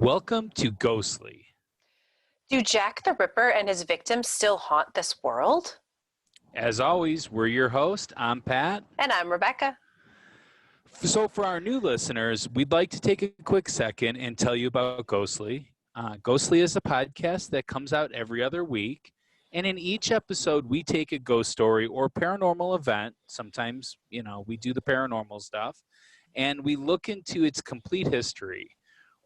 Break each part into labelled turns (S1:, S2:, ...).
S1: Welcome to Ghostly.
S2: Do Jack the Ripper and his victims still haunt this world?
S1: As always, we're your host. I'm Pat.
S2: And I'm Rebecca.
S1: So for our new listeners, we'd like to take a quick second and tell you about Ghostly. Ghostly is a podcast that comes out every other week. And in each episode, we take a ghost story or paranormal event. Sometimes, we do the paranormal stuff. And we look into its complete history.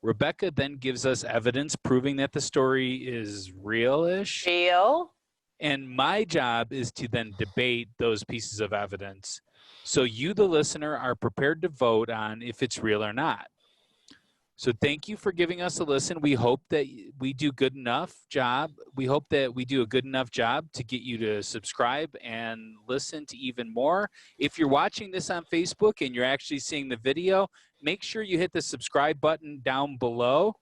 S1: Rebecca then gives us evidence proving that the story is real-ish.
S2: Real.
S1: And my job is to then debate those pieces of evidence. So you, the listener, are prepared to vote on if it's real or not. So thank you for giving us a listen. We hope that we do good enough job. We hope that we do a good enough job to get you to subscribe and listen to even more. If you're watching this on Facebook and you're actually seeing the video, make sure you hit the subscribe button down below.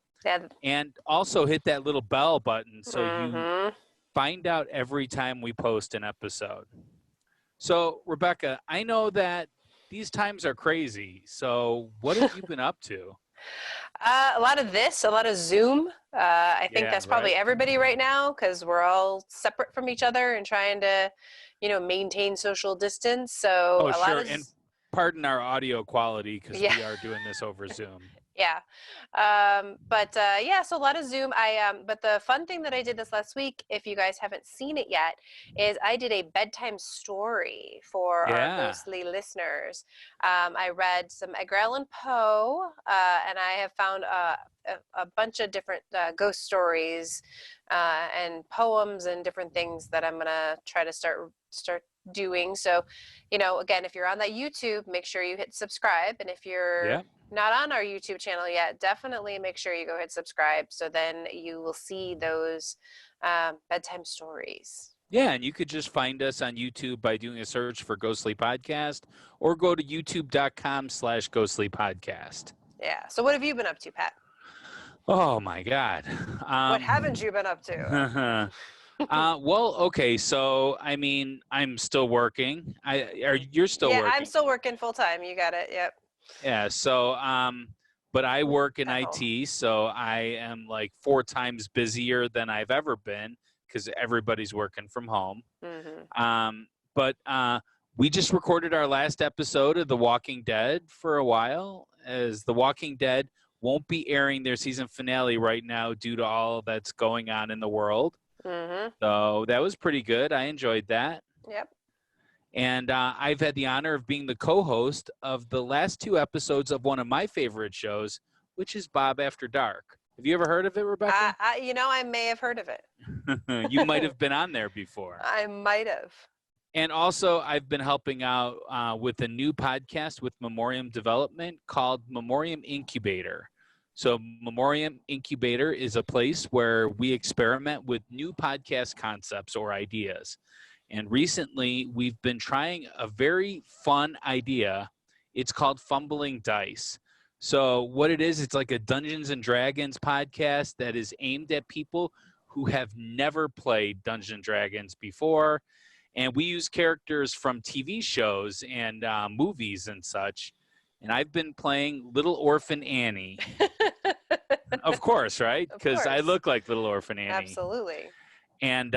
S1: And also hit that little bell button so you find out every time we post an episode. So, Rebecca, I know that these times are crazy. So what have you been up to?
S2: A lot of Zoom. I think that's probably everybody right now because we're all separate from each other and trying to, maintain social distance. So
S1: a lot of... And pardon our audio quality because we are doing this over Zoom.
S2: Yeah. So a lot of Zoom. But the fun thing that I did this last week, if you guys haven't seen it yet, is I did a bedtime story for our ghostly listeners. I read some Edgar Allan Poe, and I have found a bunch of different ghost stories and poems and different things that I'm gonna try to start doing. So, again, if you're on that YouTube, make sure you hit subscribe, and if you're not on our YouTube channel yet, definitely make sure you go hit subscribe so then you will see those bedtime stories.
S1: Yeah, and you could just find us on YouTube by doing a search for Ghostly Podcast or go to youtube.com/Ghostly Podcast.
S2: Yeah. So what have you been up to, Pat?
S1: Oh, my God.
S2: What haven't you been up to?
S1: Well, okay, so, I'm still working. You're still working?
S2: Yeah, I'm still working full-time. You got it, yep.
S1: Yeah, so, but I work in IT, so I am like 4 times busier than I've ever been because everybody's working from home. But we just recorded our last episode of The Walking Dead for a while, as The Walking Dead won't be airing their season finale right now due to all that's going on in the world. So that was pretty good. I enjoyed that.
S2: Yep.
S1: And I've had the honor of being the co-host of the last 2 episodes of one of my favorite shows, which is Bob After Dark. Have you ever heard of it, Rebecca?
S2: I may have heard of it.
S1: You might have been on there before.
S2: I might have.
S1: And also, I've been helping out with a new podcast with Memoriam Development called Memoriam Incubator. So Memoriam Incubator is a place where we experiment with new podcast concepts or ideas. And recently, we've been trying a very fun idea. It's called Fumbling Dice. So what it is, it's like a Dungeons and Dragons podcast that is aimed at people who have never played Dungeons and Dragons before. And we use characters from TV shows and movies and such. And I've been playing Little Orphan Annie. Of course, right? Because I look like Little Orphan Annie.
S2: Absolutely.
S1: And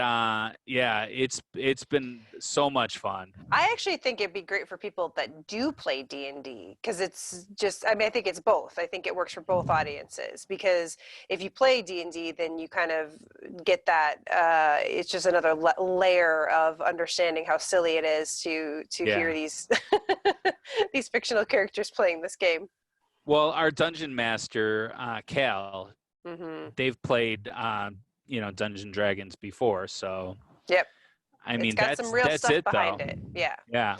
S1: it's been so much fun.
S2: I actually think it'd be great for people that do play D&D because it's just, I think it's both. I think it works for both audiences because if you play D&D, then you kind of get that, it's just another layer of understanding how silly it is to hear these, these fictional characters playing this game.
S1: Well, our dungeon master, Cal, they've played Dungeons and Dragons before, so
S2: yep.
S1: It's
S2: got some real stuff behind it. Yeah.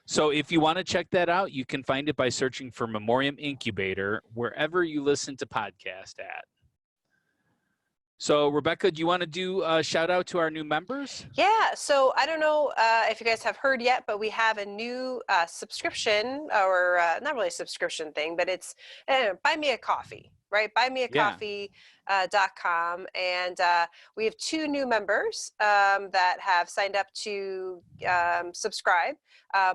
S1: So if you want to check that out, you can find it by searching for Memoriam Incubator wherever you listen to podcasts at. So Rebecca, do you want to do a shout out to our new members?
S2: Yeah. So I don't know if you guys have heard yet, but we have a new subscription, or not really a subscription thing, but it's Buy Me a Coffee. Right, buymeacoffee.com, and we have 2 new members that have signed up to subscribe,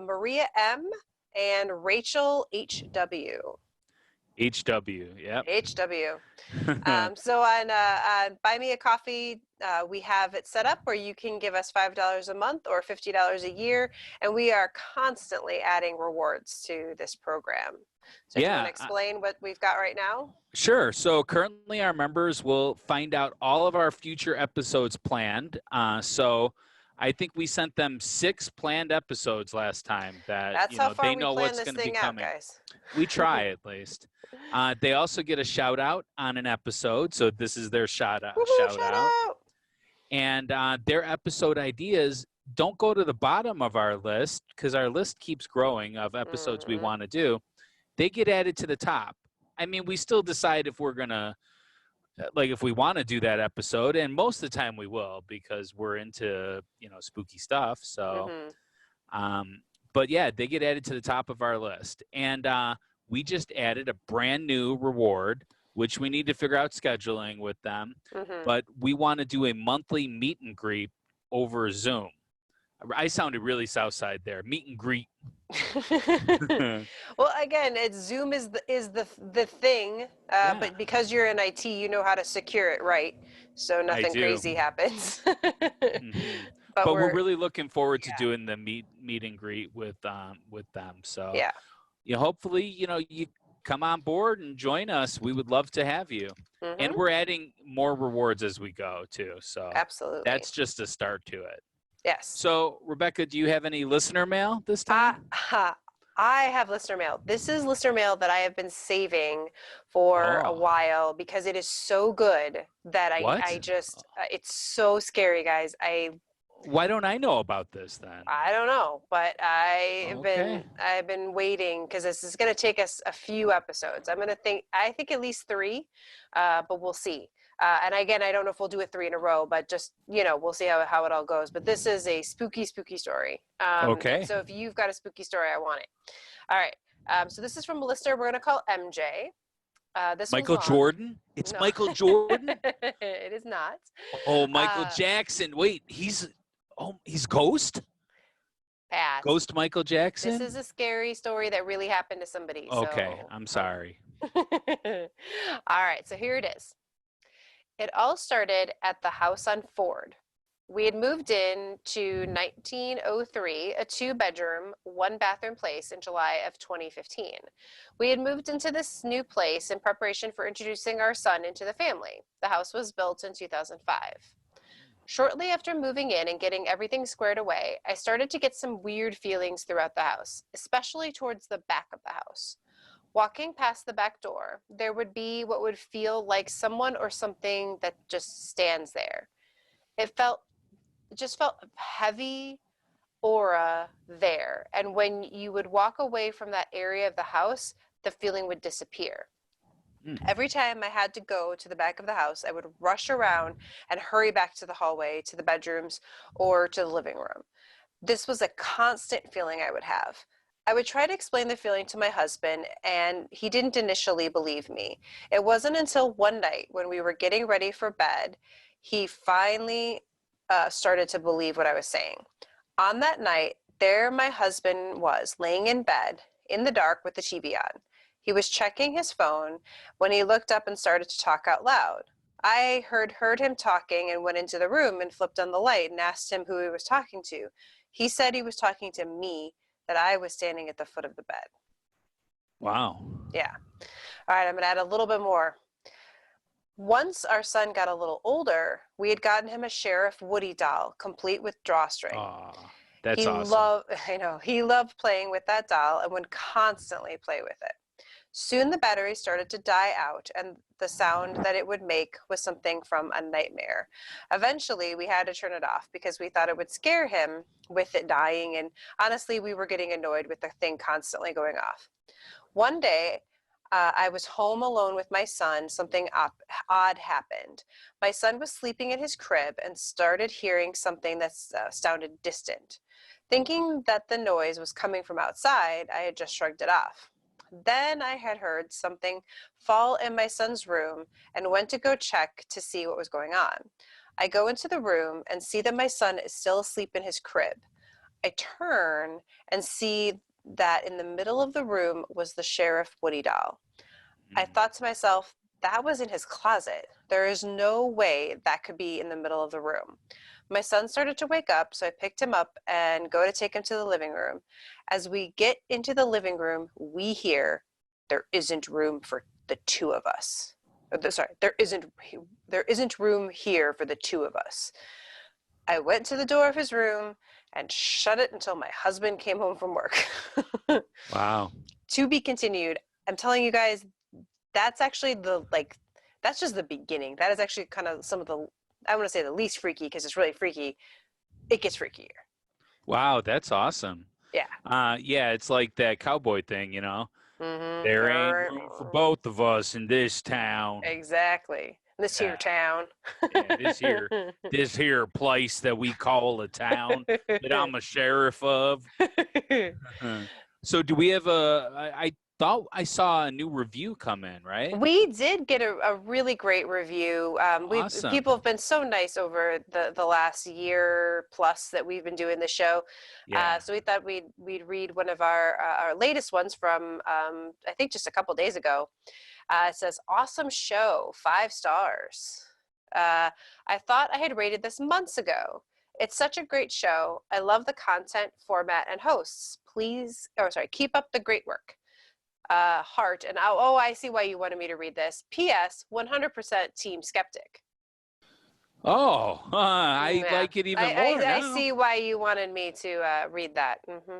S2: Maria M. and Rachel H.W.
S1: HW, yep.
S2: HW. So on Buy Me a Coffee, we have it set up where you can give us $5 a month or $50 a year, and we are constantly adding rewards to this program. So do you want to explain what we've got right now?
S1: Sure. So currently our members will find out all of our future episodes planned. So I think we sent them 6 planned episodes last time
S2: That's how far
S1: they
S2: we
S1: know
S2: plan
S1: what's
S2: this
S1: going to be
S2: thing out,
S1: coming.
S2: guys.
S1: We try at least. They also get a shout out on an episode. So this is their shout out. And their episode ideas don't go to the bottom of our list because our list keeps growing of episodes we want to do. They get added to the top. I mean, we still decide if we're going to, if we want to do that episode. And most of the time we will because we're into, spooky stuff. So, but yeah, they get added to the top of our list. And we just added a brand new reward, which we need to figure out scheduling with them. But we want to do a monthly meet and greet over Zoom. I sounded really Southside there. Meet and greet.
S2: Well, again, Zoom is the thing, but because you're in IT, you know how to secure it right, so nothing crazy happens.
S1: But we're really looking forward to doing the meet and greet with them. So hopefully you come on board and join us. We would love to have you. And we're adding more rewards as we go too. So
S2: absolutely,
S1: that's just a start to it.
S2: Yes.
S1: So, Rebecca, do you have any listener mail this time?
S2: I have listener mail. This is listener mail that I have been saving for a while because it is so good that I just, it's so scary, guys.
S1: Why don't I know about this then?
S2: I don't know, but I've been waiting because this is going to take us a few episodes. I think at least 3, but we'll see. And again, I don't know if we'll do it 3 in a row, but just, we'll see how it all goes. But this is a spooky story. So if you've got a spooky story, I want it. All right. So this is from a listener we're going to call MJ. This
S1: Michael Jordan? It's no. Michael Jordan?
S2: It is not.
S1: Oh, Michael Jackson. Wait, he's Ghost?
S2: Pass.
S1: Ghost Michael Jackson?
S2: This is a scary story that really happened to somebody.
S1: Okay, I'm sorry.
S2: All right, so here it is. It all started at the house on Ford. We had moved in to 1903, a 2-bedroom, 1-bathroom place in July of 2015. We had moved into this new place in preparation for introducing our son into the family. The house was built in 2005. Shortly after moving in and getting everything squared away, I started to get some weird feelings throughout the house, especially towards the back of the house. Walking past the back door, there would be what would feel like someone or something that just stands there. It just felt heavy aura there. And when you would walk away from that area of the house, the feeling would disappear. Every time I had to go to the back of the house, I would rush around and hurry back to the hallway, to the bedrooms, or to the living room. This was a constant feeling I would have. I would try to explain the feeling to my husband, and he didn't initially believe me. It wasn't until one night when we were getting ready for bed, he finally started to believe what I was saying. On that night, there my husband was, laying in bed, in the dark with the TV on. He was checking his phone when he looked up and started to talk out loud. I heard him talking and went into the room and flipped on the light and asked him who he was talking to. He said he was talking to me, that I was standing at the foot of the bed.
S1: Wow.
S2: Yeah. All right, I'm going to add a little bit more. Once our son got a little older, we had gotten him a Sheriff Woody doll, complete with drawstring.
S1: That's awesome.
S2: He loved playing with that doll and would constantly play with it. Soon the battery started to die out, and the sound that it would make was something from a nightmare. Eventually, we had to turn it off because we thought it would scare him with it dying, and honestly, we were getting annoyed with the thing constantly going off. One day, I was home alone with my son. Something odd happened. My son was sleeping in his crib and started hearing something that sounded distant. Thinking that the noise was coming from outside, I had just shrugged it off. Then I had heard something fall in my son's room and went to go check to see what was going on. I go into the room and see that my son is still asleep in his crib. I turn and see that in the middle of the room was the Sheriff Woody doll. I thought to myself, that was in his closet. There is no way that could be in the middle of the room. My son started to wake up, so I picked him up and go to take him to the living room. As we get into the living room, we hear, there isn't room for the two of us. There isn't room here for the two of us. I went to the door of his room and shut it until my husband came home from work.
S1: Wow.
S2: To be continued. I'm telling you guys, that's actually that's just the beginning. That is actually kind of some of the, I want to say the least freaky, because it's really freaky. It gets freakier.
S1: Wow, that's awesome.
S2: Yeah.
S1: Yeah, it's like that cowboy thing, you know.
S2: Mm-hmm.
S1: There ain't room for both of us in this town.
S2: Exactly. This here town.
S1: Yeah, this here place that we call a town that I'm a sheriff of. So do we have I thought I saw a new review come in, right?
S2: We did get a really great review.
S1: Awesome.
S2: People have been so nice over the last year plus that we've been doing the show.
S1: Yeah.
S2: So we thought we'd read one of our latest ones from I think just a couple days ago. It says, "Awesome show, 5 stars. I thought I had rated this months ago. It's such a great show. I love the content, format, and hosts. Keep up the great work. Heart." And I see why you wanted me to read this. P.S. 100% Team Skeptic.
S1: Oh, I like it even more.
S2: I see why you wanted me to read that. Mm-hmm.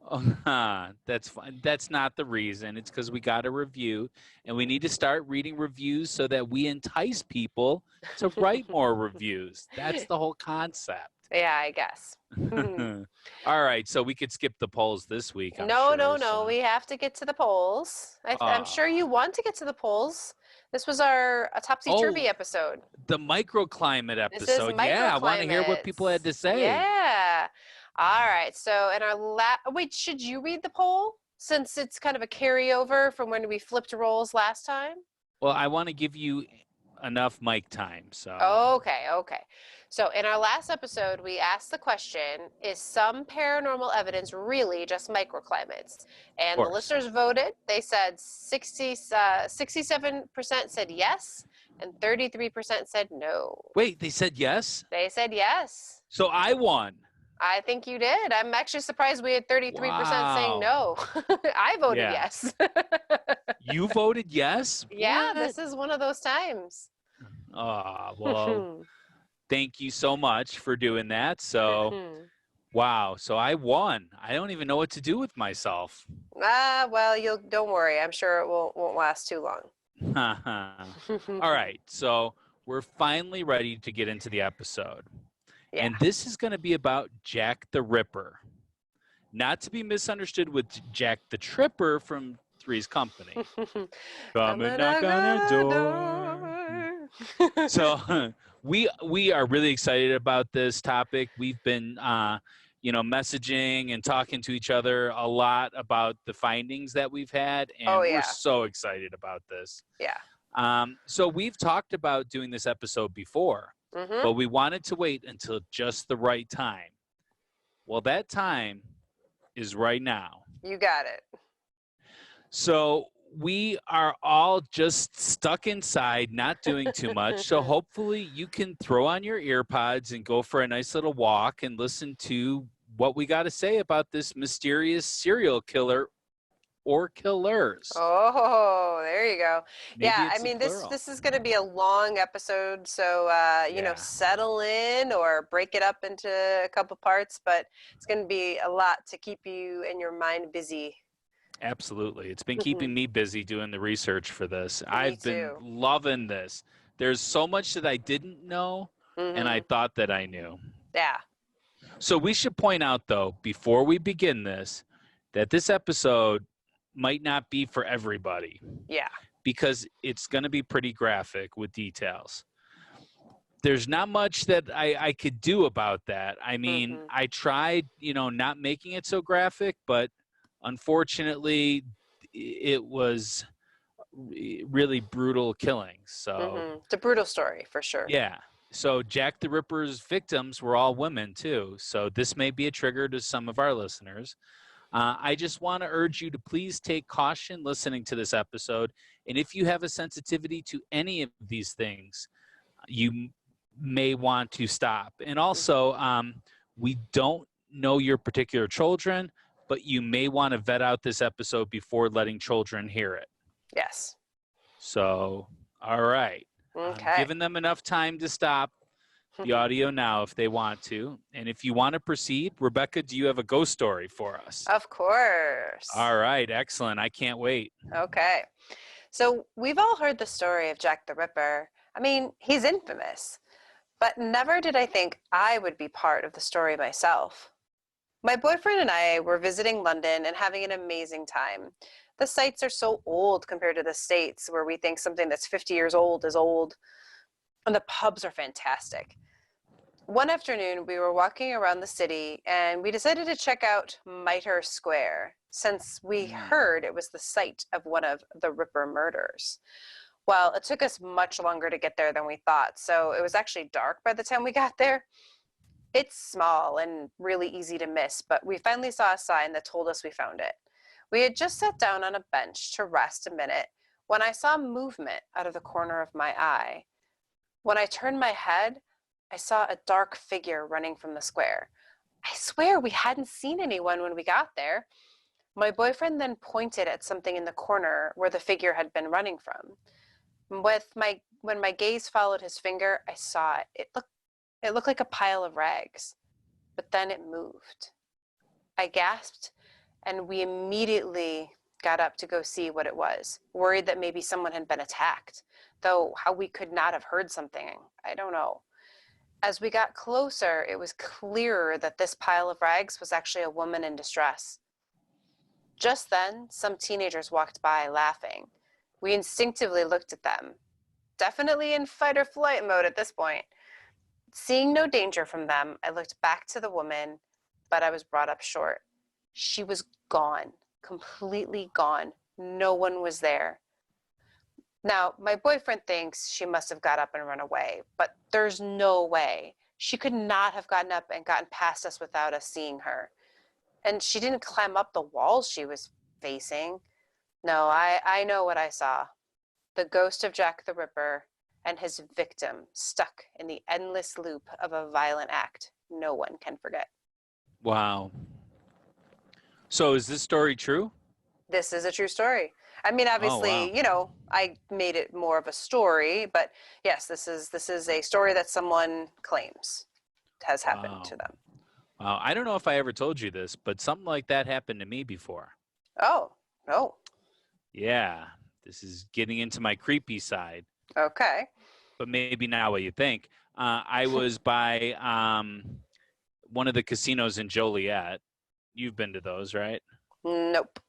S1: Oh, that's fine. That's not the reason. It's because we got a review, and we need to start reading reviews so that we entice people to write more reviews. That's the whole concept.
S2: Yeah, I guess.
S1: All right, so we could skip the polls this week.
S2: No. We have to get to the polls. I'm sure you want to get to the polls. This was our topsy-turvy episode.
S1: The microclimate episode.
S2: This is microclimate.
S1: Yeah, I want to hear what people had to say.
S2: Yeah. All right. So in our wait, should you read the poll since it's kind of a carryover from when we flipped roles last time?
S1: Well, I want to give you enough mic time. So.
S2: Okay. So in our last episode, we asked the question, is some paranormal evidence really just microclimates? And the listeners voted. They said 67% said yes, and 33% said no.
S1: Wait, they said yes?
S2: They said yes.
S1: So I won.
S2: I think you did. I'm actually surprised we had 33% saying no. I voted yes.
S1: You voted yes?
S2: Yeah, this is one of those times.
S1: Well, thank you so much for doing that. So, wow. So I won. I don't even know what to do with myself.
S2: Well, don't worry. I'm sure it won't last too long.
S1: All right. So we're finally ready to get into the episode. Yeah. And this is going to be about Jack the Ripper. Not to be misunderstood with Jack the Tripper from Three's Company. Come and knock on our door. So we are really excited about this topic. We've been messaging and talking to each other a lot about the findings that we've had, and we're so excited about this.
S2: Yeah.
S1: So we've talked about doing this episode before. But we wanted to wait until just the right time. Well, that time is right now.
S2: You got it.
S1: So we are all just stuck inside, not doing too much. So hopefully you can throw on your ear pods and go for a nice little walk and listen to what we got to say about this mysterious serial killer or killers.
S2: Oh, there you go.
S1: Maybe
S2: yeah, I mean, this is going to be a long episode, so settle in or break it up into a couple parts, but it's going to be a lot to keep you and your mind busy.
S1: Absolutely. It's been keeping me busy doing the research for this. I've been loving this. There's so much that I didn't know, and I thought that I knew.
S2: Yeah.
S1: So we should point out, though, before we begin this, that this episode might not be for everybody.
S2: Yeah.
S1: Because it's going to be pretty graphic with details. There's not much that I could do about that. I mean, I tried, not making it so graphic, but unfortunately it was really brutal killings. So
S2: it's a brutal story for sure.
S1: Yeah. So Jack the Ripper's victims were all women too. So this may be a trigger to some of our listeners. I just want to urge you to please take caution listening to this episode And if you have a sensitivity to any of these things, you may want to stop. And also, we don't know your particular children, but you may want to vet out this episode before letting children hear it.
S2: Yes.
S1: So, all right.
S2: Okay.
S1: Giving them enough time to stop the audio now if they want to. And if you want to proceed, Rebecca, do you have a ghost story for us?
S2: Of course.
S1: All right. Excellent. I can't wait.
S2: Okay. So we've all heard the story of Jack the Ripper. I mean, he's infamous. But never did I think I would be part of the story myself. My boyfriend and I were visiting London and having an amazing time. The sites are so old compared to the States, where we think something that's 50 years old is old. And the pubs are fantastic. One afternoon, we were walking around the city and we decided to check out Mitre Square, since we heard it was the site of one of the Ripper murders. Well, it took us much longer to get there than we thought, so it was actually dark by the time we got there. It's small and really easy to miss, but we finally saw a sign that told us we found it. We had just sat down on a bench to rest a minute when I saw movement out of the corner of my eye. When I turned my head, I saw a dark figure running from the square. I swear we hadn't seen anyone when we got there. My boyfriend then pointed at something in the corner where the figure had been running from. When my gaze followed his finger, I saw it. It looked like a pile of rags, but then it moved. I gasped, and we immediately got up to go see what it was, worried that maybe someone had been attacked, though how we could not have heard something, I don't know. As we got closer, it was clearer that this pile of rags was actually a woman in distress. Just then, some teenagers walked by laughing. We instinctively looked at them, definitely in fight or flight mode at this point. Seeing no danger from them, I looked back to the woman, but I was brought up short. She was gone, completely gone. No one was there. Now, my boyfriend thinks she must have got up and run away, but there's no way. She could not have gotten up and gotten past us without us seeing her. And she didn't climb up the walls she was facing. No, I know what I saw. The ghost of Jack the Ripper and his victim stuck in the endless loop of a violent act no one can forget.
S1: Wow. So is this story true?
S2: This is a true story. I mean, obviously, you know, I made it more of a story, but yes, this is a story that someone claims has happened to them.
S1: Wow. I don't know if I ever told you this, but something like that happened to me before.
S2: Oh, no.
S1: Yeah. This is getting into my creepy side.
S2: Okay.
S1: But maybe not what you think. I was by one of the casinos in Joliet. You've been to those, right?
S2: Nope.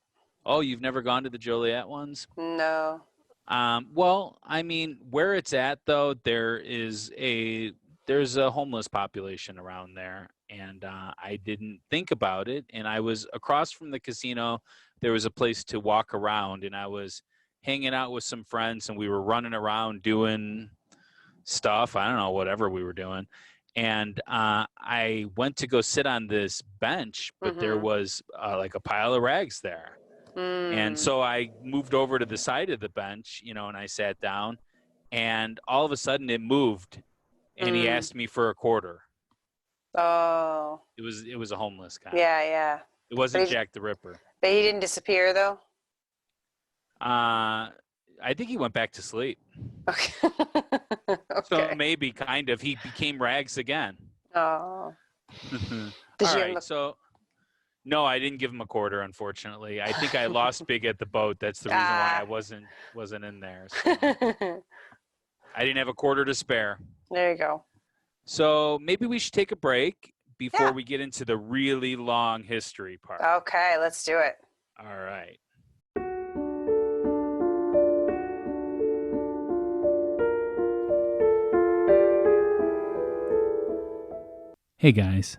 S1: Oh, you've never gone to the Joliet ones?
S2: No.
S1: Well, I mean, where it's at, though, there's a homeless population around there, and I didn't think about it. And I was across from the casino. There was a place to walk around, and I was hanging out with some friends, and we were running around doing stuff. I don't know, whatever we were doing. And I went to go sit on this bench, but there was like a pile of rags there. And so I moved over to the side of the bench, you know, and I sat down, and all of a sudden it moved, and he asked me for a quarter.
S2: Oh.
S1: It was a homeless guy.
S2: Yeah.
S1: It wasn't Jack the Ripper.
S2: But he didn't disappear, though?
S1: I think he went back to sleep.
S2: Okay. Okay.
S1: So maybe, kind of. He became rags again.
S2: Oh.
S1: All right, so... No, I didn't give him a quarter, unfortunately. I think I lost big at the boat. That's the reason why I wasn't in there. So. I didn't have a quarter to spare.
S2: There you go.
S1: So maybe we should take a break before we get into the really long history part.
S2: Okay, let's do it.
S1: All right. Hey, guys.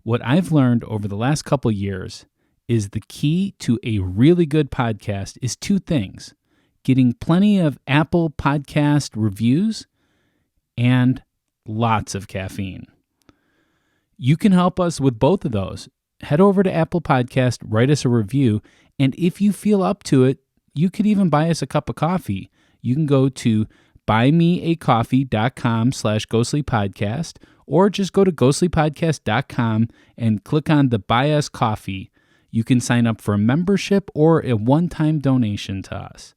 S1: What I've learned over the last couple years is the key to a really good podcast is two things: getting plenty of Apple Podcast reviews and lots of caffeine. You can help us with both of those. Head over to Apple Podcast, write us a review, and if you feel up to it,
S3: you could even buy us a cup of coffee. You can go to buymeacoffee.com/ghostlypodcast, or just go to ghostlypodcast.com and click on the Buy Us Coffee. You can sign up for a membership or a one-time donation to us.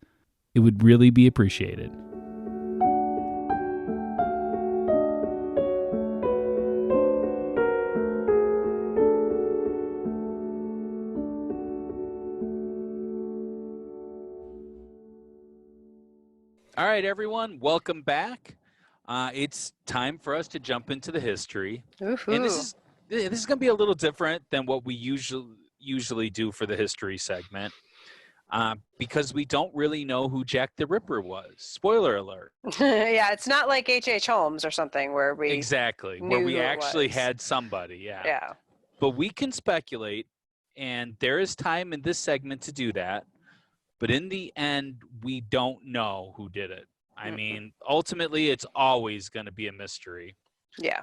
S3: It would really be appreciated.
S1: All right, everyone, welcome back. It's time for us to jump into the history.
S2: Woohoo.
S1: And this is going to be a little different than what we usually do for the history segment, because we don't really know who Jack the Ripper was. Spoiler alert.
S2: Yeah, it's not like H.H. Holmes or something where we
S1: Exactly,
S2: knew
S1: where we
S2: who it
S1: actually
S2: was.
S1: had somebody,
S2: Yeah.
S1: But we can speculate, and there is time in this segment to do that. But in the end, we don't know who did it. I mean, ultimately, it's always going to be a mystery.
S2: Yeah.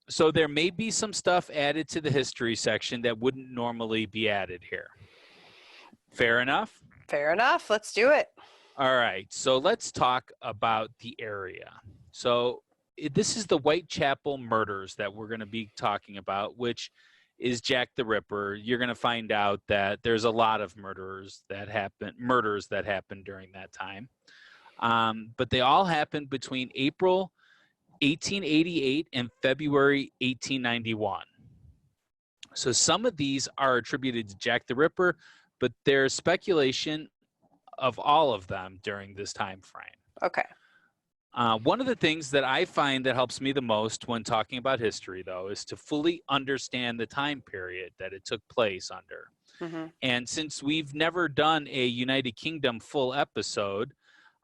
S1: So there may be some stuff added to the history section that wouldn't normally be added here. Fair enough?
S2: Fair enough. Let's do it.
S1: All right. So let's talk about the area. So this is the Whitechapel Murders that we're going to be talking about, which is Jack the Ripper. You're going to find out that there's a lot of murders that happened during that time. But they all happened between April 1888 and February 1891. So some of these are attributed to Jack the Ripper, but there's speculation of all of them during this time frame.
S2: Okay.
S1: One of the things that I find that helps me the most when talking about history, though, is to fully understand the time period that it took place under.
S2: Mm-hmm.
S1: And since we've never done a United Kingdom full episode,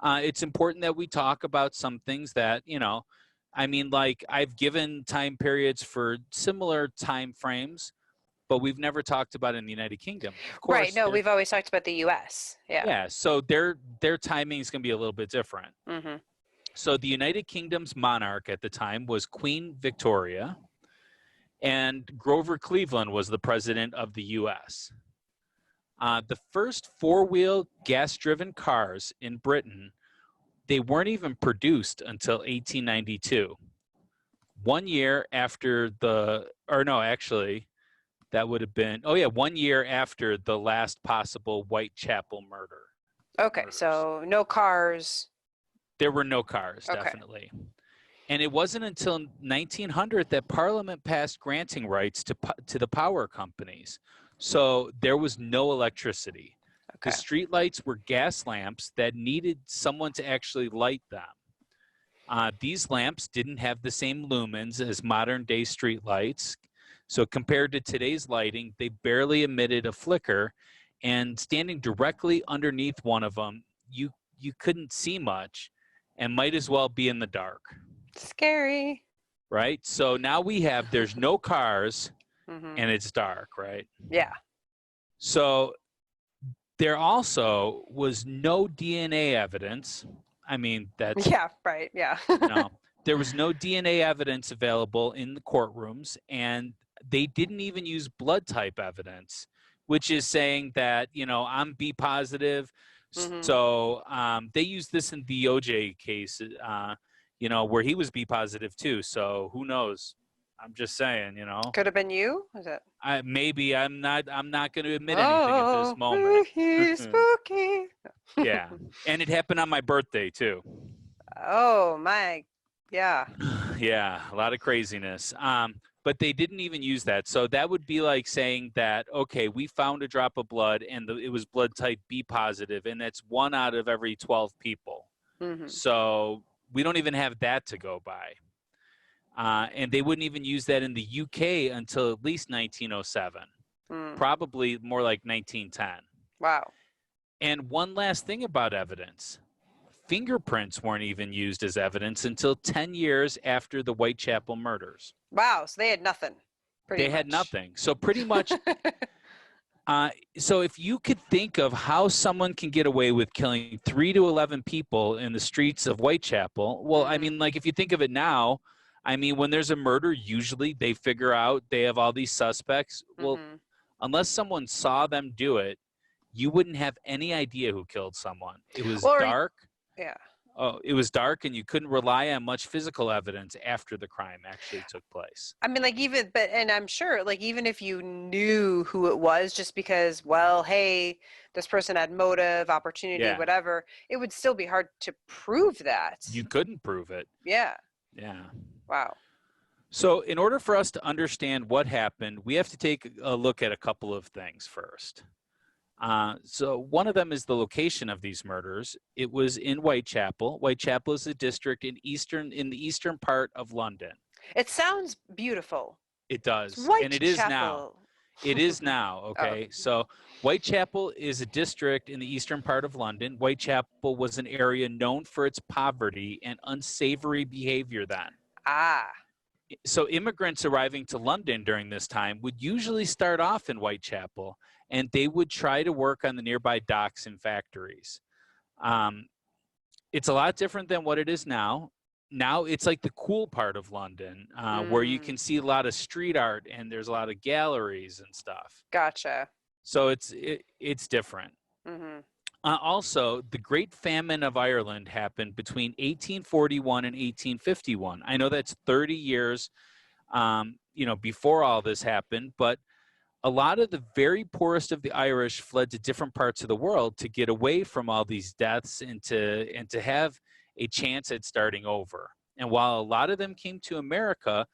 S1: it's important that we talk about some things that, I mean, like I've given time periods for similar time frames, but we've never talked about in the United Kingdom. Of course,
S2: right. No, we've always talked about the U.S. Yeah.
S1: Yeah. So their timing is going to be a little bit different.
S2: Mm-hmm.
S1: So the United Kingdom's monarch at the time was Queen Victoria, and Grover Cleveland was the president of the U.S. The first four-wheel gas-driven cars in Britain, they weren't even produced until 1892. 1 year after that would have been, 1 year after the last possible Whitechapel murder.
S2: Okay,
S1: murders.
S2: So no cars.
S1: There were no cars,
S2: Okay.
S1: definitely. And it wasn't until 1900 that Parliament passed granting rights to the power companies. So there was no electricity.
S2: Okay.
S1: The street lights were gas lamps that needed someone to actually light them. These lamps didn't have the same lumens as modern-day street lights. So compared to today's lighting, they barely emitted a flicker. And standing directly underneath one of them, you couldn't see much and might as well be in the dark.
S2: Scary.
S1: Right? So now there's no cars,
S2: Mm-hmm.
S1: and it's dark, right?
S2: Yeah.
S1: So there also was no DNA evidence. I mean, that's...
S2: Yeah, right, yeah.
S1: No, there was no DNA evidence available in the courtrooms, and they didn't even use blood type evidence, which is saying that, I'm B positive.
S2: Mm-hmm.
S1: So they used this in the OJ case, where he was B positive too. So who knows? I'm just saying,
S2: Could have been you? Is it?
S1: Maybe I'm not going to admit anything at this moment.
S2: Spooky, spooky.
S1: Yeah, and it happened on my birthday too.
S2: Oh my, yeah.
S1: Yeah, a lot of craziness. But they didn't even use that. So that would be like saying that, okay, we found a drop of blood and it was blood type B positive, and that's 1 out of every 12 people.
S2: Mm-hmm.
S1: So we don't even have that to go by. And they wouldn't even use that in the UK until at least 1907, probably more like 1910.
S2: Wow.
S1: And one last thing about evidence. Fingerprints weren't even used as evidence until 10 years after the Whitechapel murders.
S2: Wow, so they had nothing.
S1: They had nothing. So pretty much, so if you could think of how someone can get away with killing 3 to 11 people in the streets of Whitechapel, well, I mean, like if you think of it now, I mean, when there's a murder, usually they figure out they have all these suspects. Well, unless someone saw them do it, you wouldn't have any idea who killed someone. It was
S2: Or-
S1: dark.
S2: Yeah.
S1: Oh, it was dark, and you couldn't rely on much physical evidence after the crime actually took place.
S2: I mean, like, and I'm sure, like, even if you knew who it was, just because, well, hey, this person had motive, opportunity,
S1: Yeah.
S2: whatever, it would still be hard to prove that.
S1: You couldn't prove it.
S2: Yeah.
S1: Yeah.
S2: Wow.
S1: So in order for us to understand what happened, we have to take a look at a couple of things first. So one of them is the location of these murders. It was in Whitechapel. Whitechapel is a district in the eastern part of London.
S2: It sounds beautiful.
S1: It does,
S2: It's
S1: and it is now.
S2: Whitechapel.
S1: It is now, okay?
S2: Oh.
S1: So Whitechapel is a district in the eastern part of London. Whitechapel was an area known for its poverty and unsavory behavior then.
S2: Ah.
S1: So immigrants arriving to London during this time would usually start off in Whitechapel, and they would try to work on the nearby docks and factories. It's a lot different than what it is now. Now it's like the cool part of London, where you can see a lot of street art and there's a lot of galleries and stuff.
S2: Gotcha.
S1: So it's different.
S2: Mm-hmm.
S1: Also, the Great Famine of Ireland happened between 1841 and 1851. I know that's 30 years, before all this happened, but a lot of the very poorest of the Irish fled to different parts of the world to get away from all these deaths and to have a chance at starting over. And while a lot of them came to America,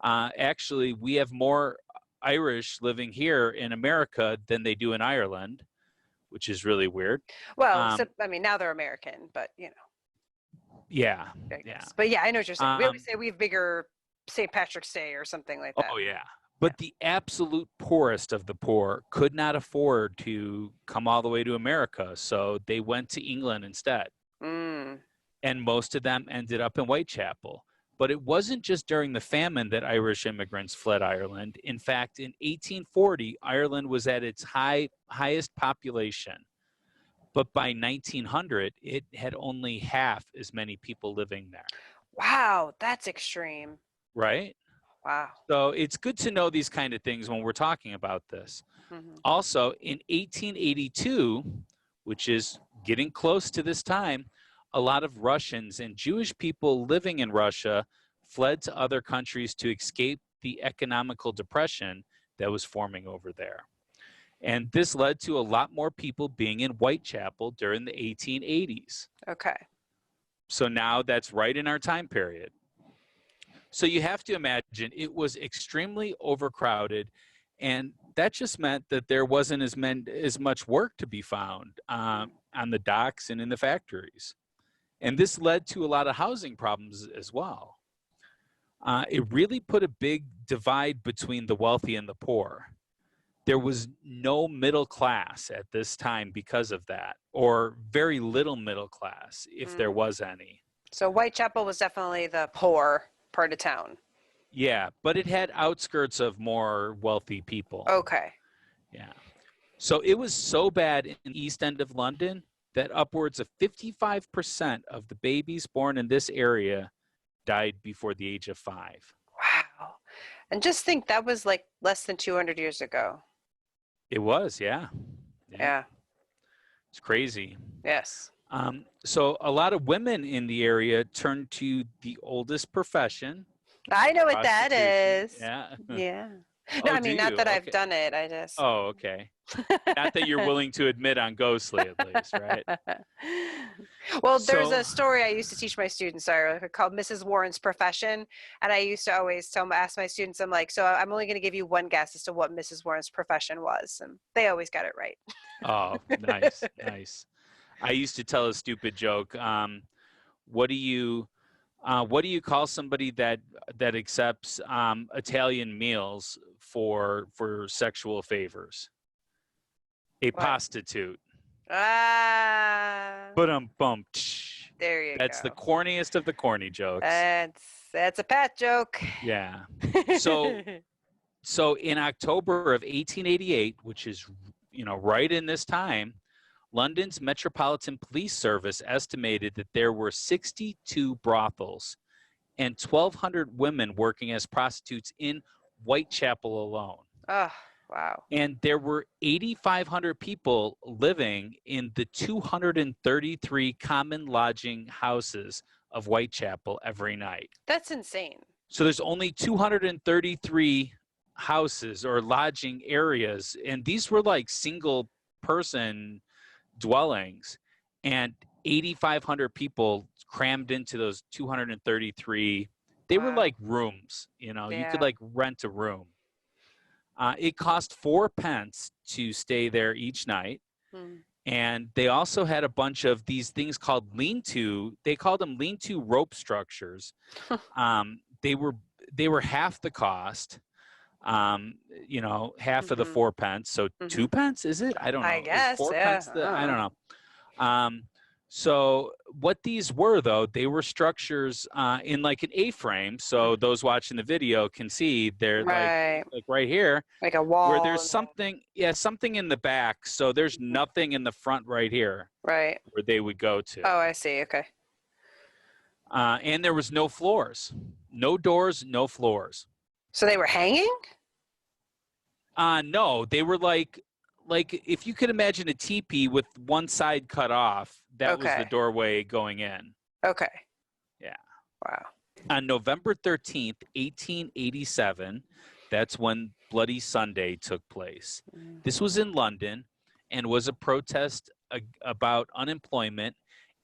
S1: actually, we have more Irish living here in America than they do in Ireland, which is really weird.
S2: Well, now they're American, but
S1: Yeah.
S2: But yeah, I know what you're saying. We always say we have bigger St. Patrick's Day or something like that.
S1: Oh, yeah. But the absolute poorest of the poor could not afford to come all the way to America, so they went to England instead.
S2: Mm.
S1: And most of them ended up in Whitechapel. But it wasn't just during the famine that Irish immigrants fled Ireland. In fact, in 1840, Ireland was at its highest population. But by 1900, it had only half as many people living there.
S2: Wow, that's extreme.
S1: Right?
S2: Wow.
S1: So it's good to know these kind of things when we're talking about this.
S2: Mm-hmm.
S1: Also, in 1882, which is getting close to this time, a lot of Russians and Jewish people living in Russia fled to other countries to escape the economical depression that was forming over there. And this led to a lot more people being in Whitechapel during the 1880s.
S2: Okay.
S1: So now that's right in our time period. So you have to imagine it was extremely overcrowded, and that just meant that there wasn't as much work to be found on the docks and in the factories. And this led to a lot of housing problems as well. It really put a big divide between the wealthy and the poor. There was no middle class at this time because of that, or very little middle class, if there was any.
S2: So Whitechapel was definitely the poor part of town.
S1: Yeah, but it had outskirts of more wealthy people.
S2: Okay.
S1: Yeah. So it was so bad in the East End of London that upwards of 55% of the babies born in this area died before the age of 5.
S2: Wow. And just think that was like less than 200 years ago.
S1: It was, yeah.
S2: Yeah.
S1: It's crazy.
S2: Yes.
S1: So a lot of women in the area turned to the oldest profession.
S2: I know what that is.
S1: Yeah.
S2: Yeah. No, I mean, not that I've done it. I just.
S1: Oh, okay. Not that you're willing to admit on Ghostly, at least, right?
S2: Well, there's a story I used to teach my students called Mrs. Warren's Profession. And I used to always ask my students, I'm like, so I'm only going to give you one guess as to what Mrs. Warren's profession was. And they always got it right.
S1: Oh, nice, nice. I used to tell a stupid joke. What do you call somebody that accepts Italian meals for sexual favors? A prostitute.
S2: Ah.
S1: Bum.
S2: There you go.
S1: That's the corniest of the corny jokes.
S2: That's a Pat joke.
S1: Yeah. So in October of 1888, which is right in this time, London's Metropolitan Police Service estimated that there were 62 brothels and 1,200 women working as prostitutes in Whitechapel alone.
S2: Oh. Wow.
S1: And there were 8,500 people living in the 233 common lodging houses of Whitechapel every night.
S2: That's insane.
S1: So there's only 233 houses or lodging areas, and these were like single person dwellings, and 8,500 people crammed into those 233. They were
S2: Wow.
S1: like rooms, you
S2: Yeah.
S1: could like rent a room. It cost 4 pence to stay there each night. And they also had a bunch of these things called lean-to. They called them lean-to rope structures. They were half the cost. Half of the 4 pence. So 2 pence, is it? I don't know.
S2: I guess.
S1: Is 4
S2: Yeah.
S1: pence I don't know. So what these were, though, they were structures in like an A-frame. So those watching the video can see they're
S2: Right.
S1: like right here,
S2: Like a wall.
S1: where there's something in the back. So there's nothing in the front right here.
S2: Right.
S1: Where they would go to.
S2: Oh, I see. Okay.
S1: And there was no floors, no doors, no floors.
S2: So they were hanging?
S1: No, they were like if you could imagine a teepee with one side cut off, that was the doorway going in.
S2: Okay.
S1: Yeah.
S2: Wow.
S1: On November 13th, 1887, that's when Bloody Sunday took place. This was in London and was a protest about unemployment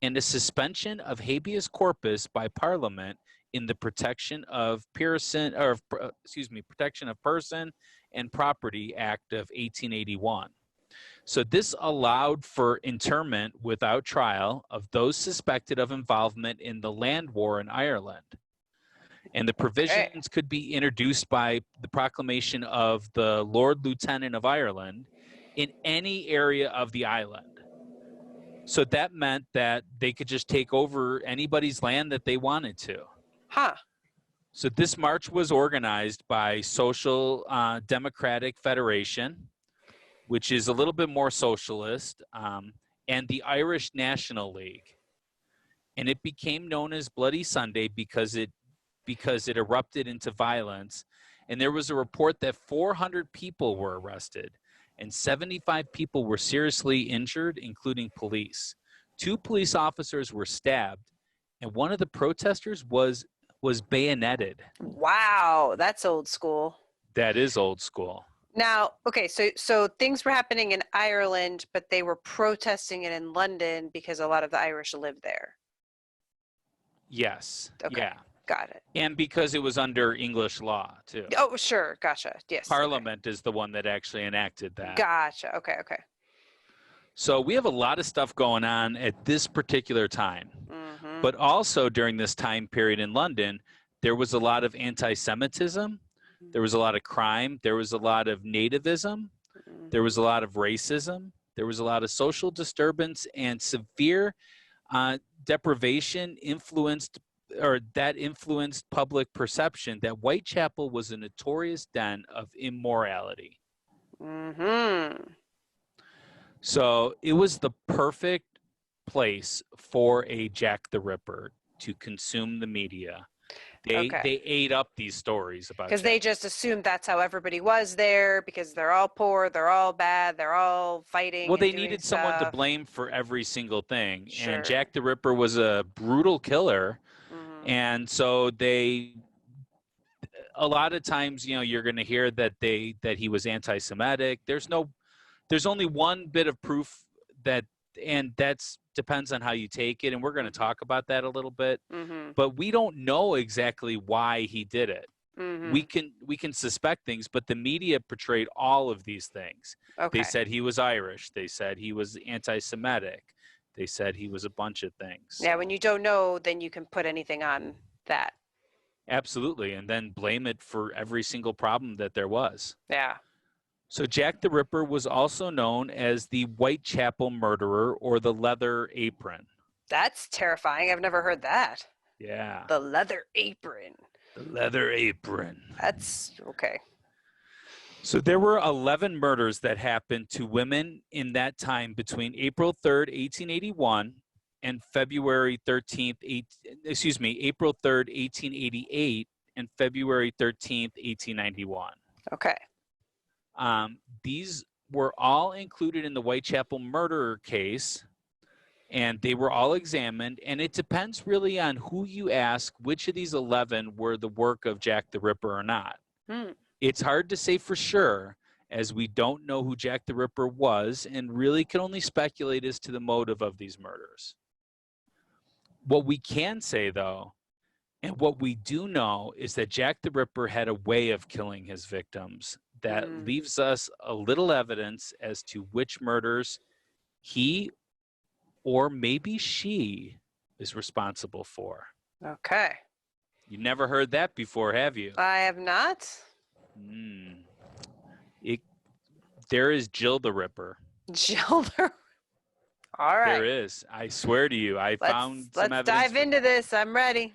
S1: and a suspension of habeas corpus by Parliament in the Protection of Person and Property Act of 1881. So this allowed for internment without trial of those suspected of involvement in the land war in Ireland. And the provisions could be introduced by the proclamation of the Lord Lieutenant of Ireland in any area of the island. So that meant that they could just take over anybody's land that they wanted to.
S2: Huh.
S1: So this march was organized by Social Democratic Federation, which is a little bit more socialist, and the Irish National League. And it became known as Bloody Sunday because it erupted into violence. And there was a report that 400 people were arrested and 75 people were seriously injured, including police. 2 police officers were stabbed, and one of the protesters was bayoneted.
S2: Wow, that's old school.
S1: That is old school.
S2: Now, okay, so things were happening in Ireland, but they were protesting it in London because a lot of the Irish lived there.
S1: Yes.
S2: Okay.
S1: Yeah.
S2: Got it.
S1: And because it was under English law, too.
S2: Oh, sure. Gotcha. Yes.
S1: Parliament is the one that actually enacted that.
S2: Gotcha. Okay.
S1: So we have a lot of stuff going on at this particular time.
S2: Mm-hmm.
S1: But also during this time period in London, there was a lot of anti-Semitism. There was a lot of crime. There was a lot of nativism. There was a lot of racism. There was a lot of social disturbance and severe deprivation influenced public perception that Whitechapel was a notorious den of immorality.
S2: Mm-hmm.
S1: So it was the perfect place for a Jack the Ripper to consume the media. They ate up these stories about
S2: because they just assumed that's how everybody was there because they're all poor, they're all bad, they're all fighting.
S1: Well, they needed someone to blame for every single thing.
S2: Sure.
S1: And Jack the Ripper was a brutal killer. Mm-hmm. And so a lot of times, you're going to hear that he was anti-Semitic. There's only one bit of proof and that's depends on how you take it, and we're going to talk about that a little bit. Mm-hmm. But we don't know exactly why he did it. Mm-hmm. We can suspect things, but the media portrayed all of these things. Okay. They said he was Irish. They said he was anti-Semitic. They said he was a bunch of things.
S2: Yeah, when you don't know, then you can put anything on that.
S1: Absolutely, and then blame it for every single problem that there was.
S2: Yeah.
S1: So Jack the Ripper was also known as the Whitechapel Murderer or the Leather Apron.
S2: That's terrifying. I've never heard that.
S1: Yeah.
S2: The Leather Apron.
S1: The Leather Apron.
S2: That's okay.
S1: So there were 11 murders that happened to women in that time between April 3rd, 1881 and February 13th, April 3rd, 1888 and February 13th, 1891.
S2: Okay.
S1: These were all included in the Whitechapel Murderer case, and they were all examined, and it depends really on who you ask which of these 11 were the work of Jack the Ripper or not. It's hard to say for sure, as we don't know who Jack the Ripper was and really can only speculate as to the motive of these murders. What we can say, though, and what we do know, is that Jack the Ripper had a way of killing his victims that leaves us a little evidence as to which murders he or maybe she is responsible for.
S2: Okay.
S1: You never heard that before, have you?
S2: I have not.
S1: There is Jill the Ripper.
S2: Jill the All right.
S1: There is. I swear to you, I found some evidence.
S2: Let's dive into this. I'm ready.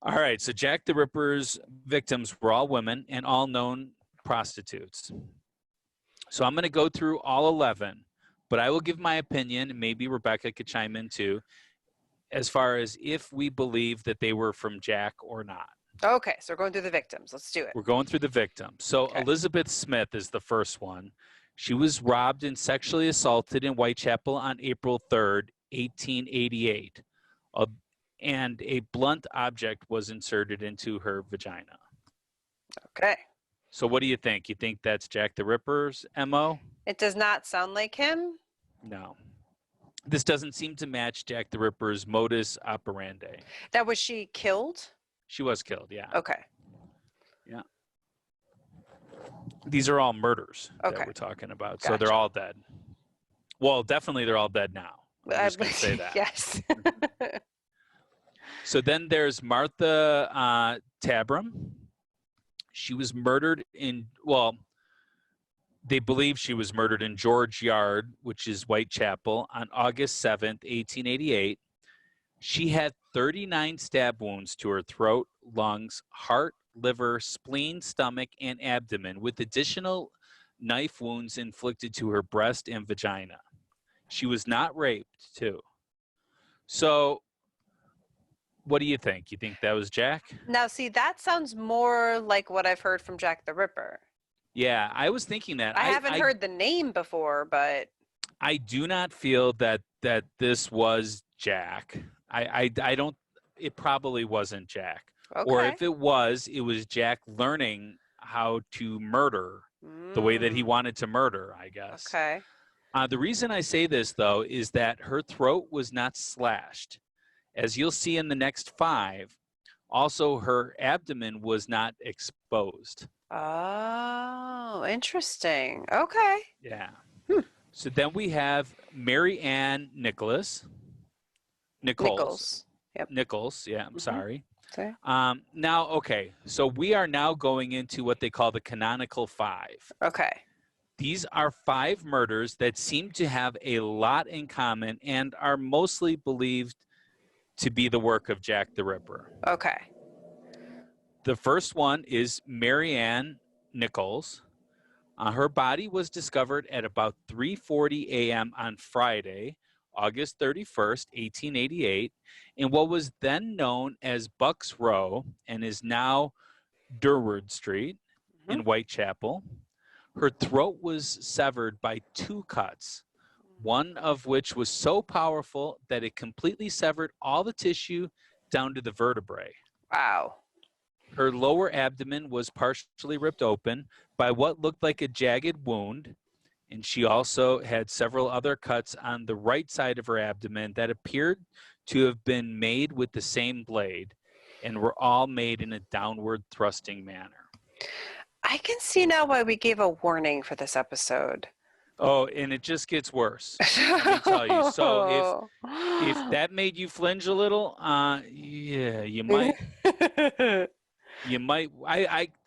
S1: All right. So Jack the Ripper's victims were all women and all known prostitutes. So I'm going to go through all 11, but I will give my opinion, and maybe Rebecca could chime in too, as far as if we believe that they were from Jack or not.
S2: Okay, so we're going through the victims. Let's do it.
S1: We're going through the victims. So
S2: Okay.
S1: Elizabeth Smith is the first one. She was robbed and sexually assaulted in Whitechapel on April 3rd, 1888. And a blunt object was inserted into her vagina.
S2: Okay.
S1: So what do you think? You think that's Jack the Ripper's MO?
S2: It does not sound like him.
S1: No. This doesn't seem to match Jack the Ripper's modus operandi.
S2: That was she killed?
S1: She was killed, yeah.
S2: Okay.
S1: Yeah. These are all murders
S2: Okay.
S1: that we're talking about. So
S2: Gotcha.
S1: they're all dead. Well, definitely they're all dead now. I'm just going to say that.
S2: Yes.
S1: So then there's Martha Tabram. She was murdered they believe she was murdered in George Yard, which is Whitechapel, on August 7th, 1888. She had 39 stab wounds to her throat, lungs, heart, liver, spleen, stomach, and abdomen, with additional knife wounds inflicted to her breast and vagina. She was not raped, too. So what do you think? You think that was Jack?
S2: Now, see, that sounds more like what I've heard from Jack the Ripper.
S1: Yeah, I was thinking that.
S2: I haven't heard the name before, but
S1: I do not feel that this was Jack. I don't. It probably wasn't Jack.
S2: okay.
S1: Or if it was Jack learning how to murder the way that he wanted to murder, I guess.
S2: Okay.
S1: The reason I say this, though, is that her throat was not slashed. As you'll see in the next 5, also her abdomen was not exposed.
S2: Oh, interesting. Okay.
S1: Yeah. So then we have Marianne Nichols.
S2: Nichols. Yep.
S1: Nichols, yeah, I'm sorry.
S2: Okay.
S1: Now, okay, so we are now going into what they call the Canonical Five.
S2: Okay.
S1: These are 5 murders that seem to have a lot in common and are mostly believed to be the work of Jack the Ripper.
S2: Okay.
S1: The first one is Marianne Nichols. Her body was discovered at about 3:40 a.m. on Friday, August 31st, 1888, in what was then known as Bucks Row and is now Durward Street in Whitechapel. Her throat was severed by 2 cuts, one of which was so powerful that it completely severed all the tissue down to the vertebrae.
S2: Wow.
S1: Her lower abdomen was partially ripped open by what looked like a jagged wound, and she also had several other cuts on the right side of her abdomen that appeared to have been made with the same blade and were all made in a downward thrusting manner.
S2: I can see now why we gave a warning for this episode.
S1: Oh, and it just gets worse. Let me tell you. So if that made you flinch a little, yeah, you might.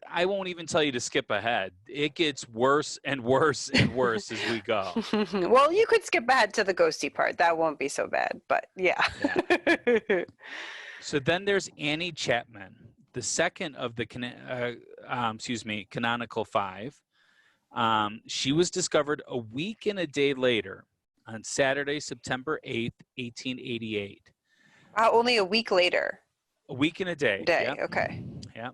S1: I won't even tell you to skip ahead. It gets worse and worse and worse as we go.
S2: Well, you could skip ahead to the ghosty part. That won't be so bad, but yeah.
S1: So then there's Annie Chapman, the second of the Canonical Five. She was discovered a week and a day later on Saturday, September 8th, 1888.
S2: Only a week later.
S1: A week and a day. Yep.
S2: Okay.
S1: Yeah.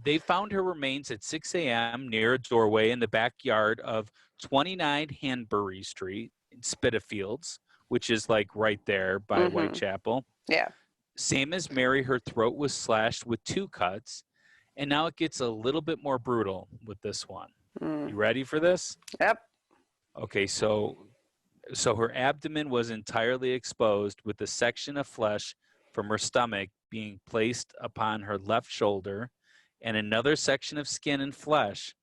S1: They found her remains at 6 a.m. near a doorway in the backyard of 29 Hanbury Street in Spitalfields, which is like right there by Whitechapel.
S2: Yeah.
S1: Same as Mary, her throat was slashed with 2 cuts, and now it gets a little bit more brutal with this one. You ready for this?
S2: Yep.
S1: Okay, so her abdomen was entirely exposed with a section of flesh from her stomach being placed upon her left shoulder and another section of skin and flesh,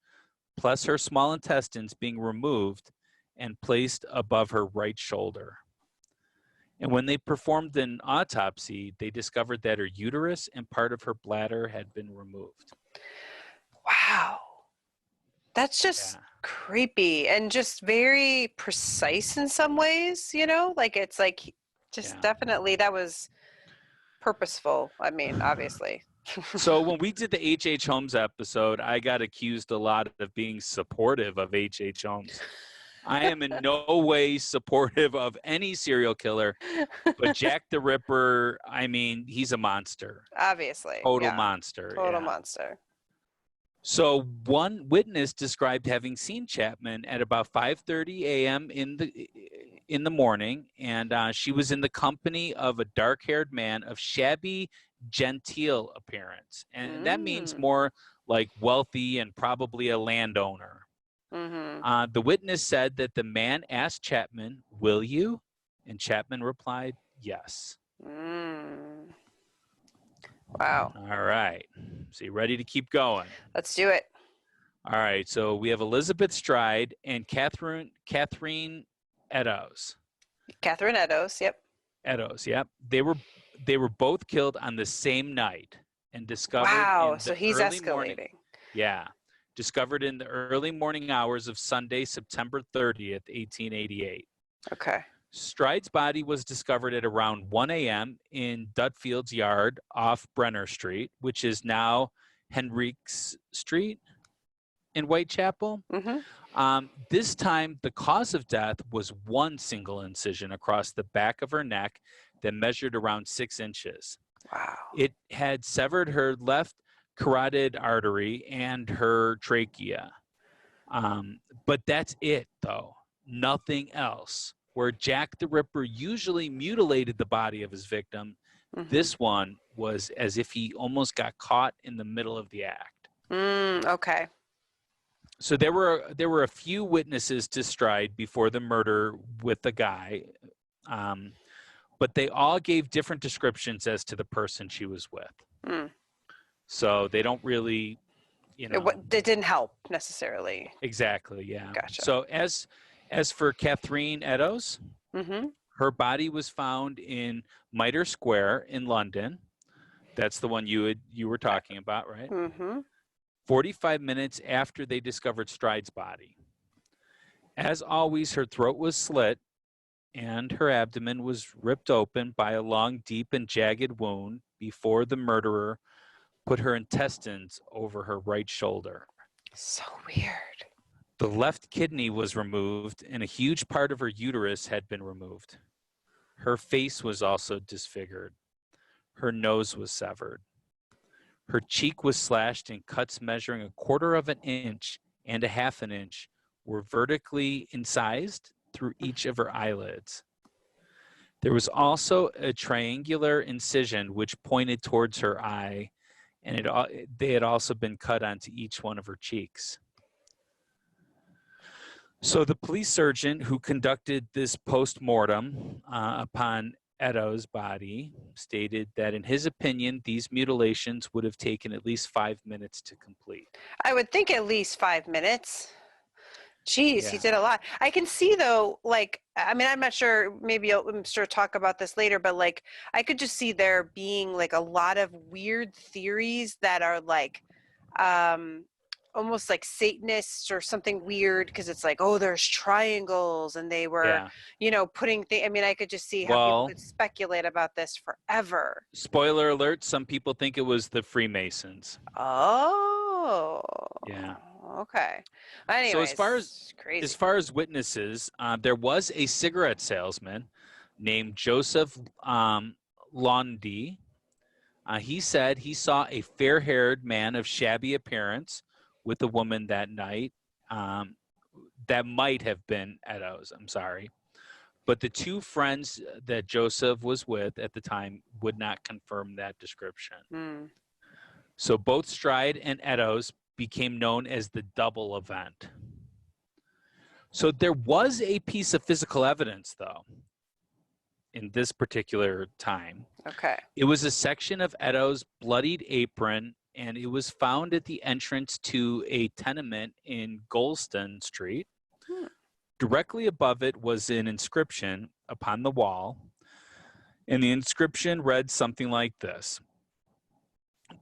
S1: plus her small intestines being removed and placed above her right shoulder. And when they performed an autopsy, they discovered that her uterus and part of her bladder had been removed.
S2: Wow. That's just creepy and just very precise in some ways, you know? Like it's like just definitely that was purposeful. I mean, obviously.
S1: So when we did the H.H. Holmes episode, I got accused a lot of being supportive of H.H. Holmes. I am in no way supportive of any serial killer, but Jack the Ripper, I mean, he's a monster.
S2: Obviously.
S1: Total monster.
S2: Total monster.
S1: So one witness described having seen Chapman at about 5:30 a.m. in the morning, and she was in the company of a dark-haired man of shabby, genteel appearance. And that means more like wealthy and probably a landowner. The witness said that the man asked Chapman, "Will you?" And Chapman replied, "Yes."
S2: Wow.
S1: All right. So you ready to keep going?
S2: Let's do it.
S1: All right. So we have Elizabeth Stride and Catherine Eddowes.
S2: Catherine Eddowes. Yep.
S1: Eddowes. Yep. They were both killed on the same night and discovered.
S2: Wow. So he's escalating.
S1: Morning, discovered in the early morning hours of Sunday, September 30th, 1888.
S2: Okay.
S1: Stride's body was discovered at around 1 a.m. in Dutfield's yard off Brenner Street, which is now Henriques Street in Whitechapel. This time, the cause of death was one single incision across the back of her neck that measured around 6 inches.
S2: Wow.
S1: It had severed her left carotid artery and her trachea. But that's it, though. Nothing else. Where Jack the Ripper usually mutilated the body of his victim, this one was as if he almost got caught in the middle of the act.
S2: Okay.
S1: So there were a few witnesses to Stride before the murder with the guy, but they all gave different descriptions as to the person she was with. So they don't really,
S2: It didn't help necessarily.
S1: Exactly, yeah.
S2: Gotcha.
S1: So as for Catherine Eddowes, her body was found in Mitre Square in London. That's the one you were talking about, right? 45 minutes after they discovered Stride's body. As always, her throat was slit and her abdomen was ripped open by a long, deep, and jagged wound before the murderer put her intestines over her right shoulder.
S2: So weird.
S1: The left kidney was removed, and a huge part of her uterus had been removed. Her face was also disfigured. Her nose was severed. Her cheek was slashed, and cuts measuring 1/4 of an inch and 1/2 an inch were vertically incised through each of her eyelids. There was also a triangular incision which pointed towards her eye, and they had also been cut onto each one of her cheeks. So the police surgeon who conducted this post-mortem upon Eddowes' body stated that in his opinion, these mutilations would have taken at least 5 minutes to complete.
S2: I would think at least 5 minutes. Jeez, he did a lot. I can see though, like, I mean, I'm not sure, maybe I'm sure talk about this later, but like, I could just see there being like a lot of weird theories that are like, almost like Satanists or something weird, because it's like, oh, there's triangles and they were, putting things. I mean, I could just see how people could speculate about this forever.
S1: Spoiler alert, some people think it was the Freemasons.
S2: Oh.
S1: Yeah.
S2: Okay. Anyways,
S1: so
S2: crazy.
S1: as far as witnesses, there was a cigarette salesman named Joseph Laundy He said he saw a fair-haired man of shabby appearance with a woman that night. That might have been Eddowes, I'm sorry. But the two friends that Joseph was with at the time would not confirm that description.
S2: Mm.
S1: So both Stride and Eddowes became known as the double event. So there was a piece of physical evidence, though, in this particular time.
S2: Okay.
S1: It was a section of Eddowes' bloodied apron, and it was found at the entrance to a tenement in Golston Street. Directly above it was an inscription upon the wall, and the inscription read something like this: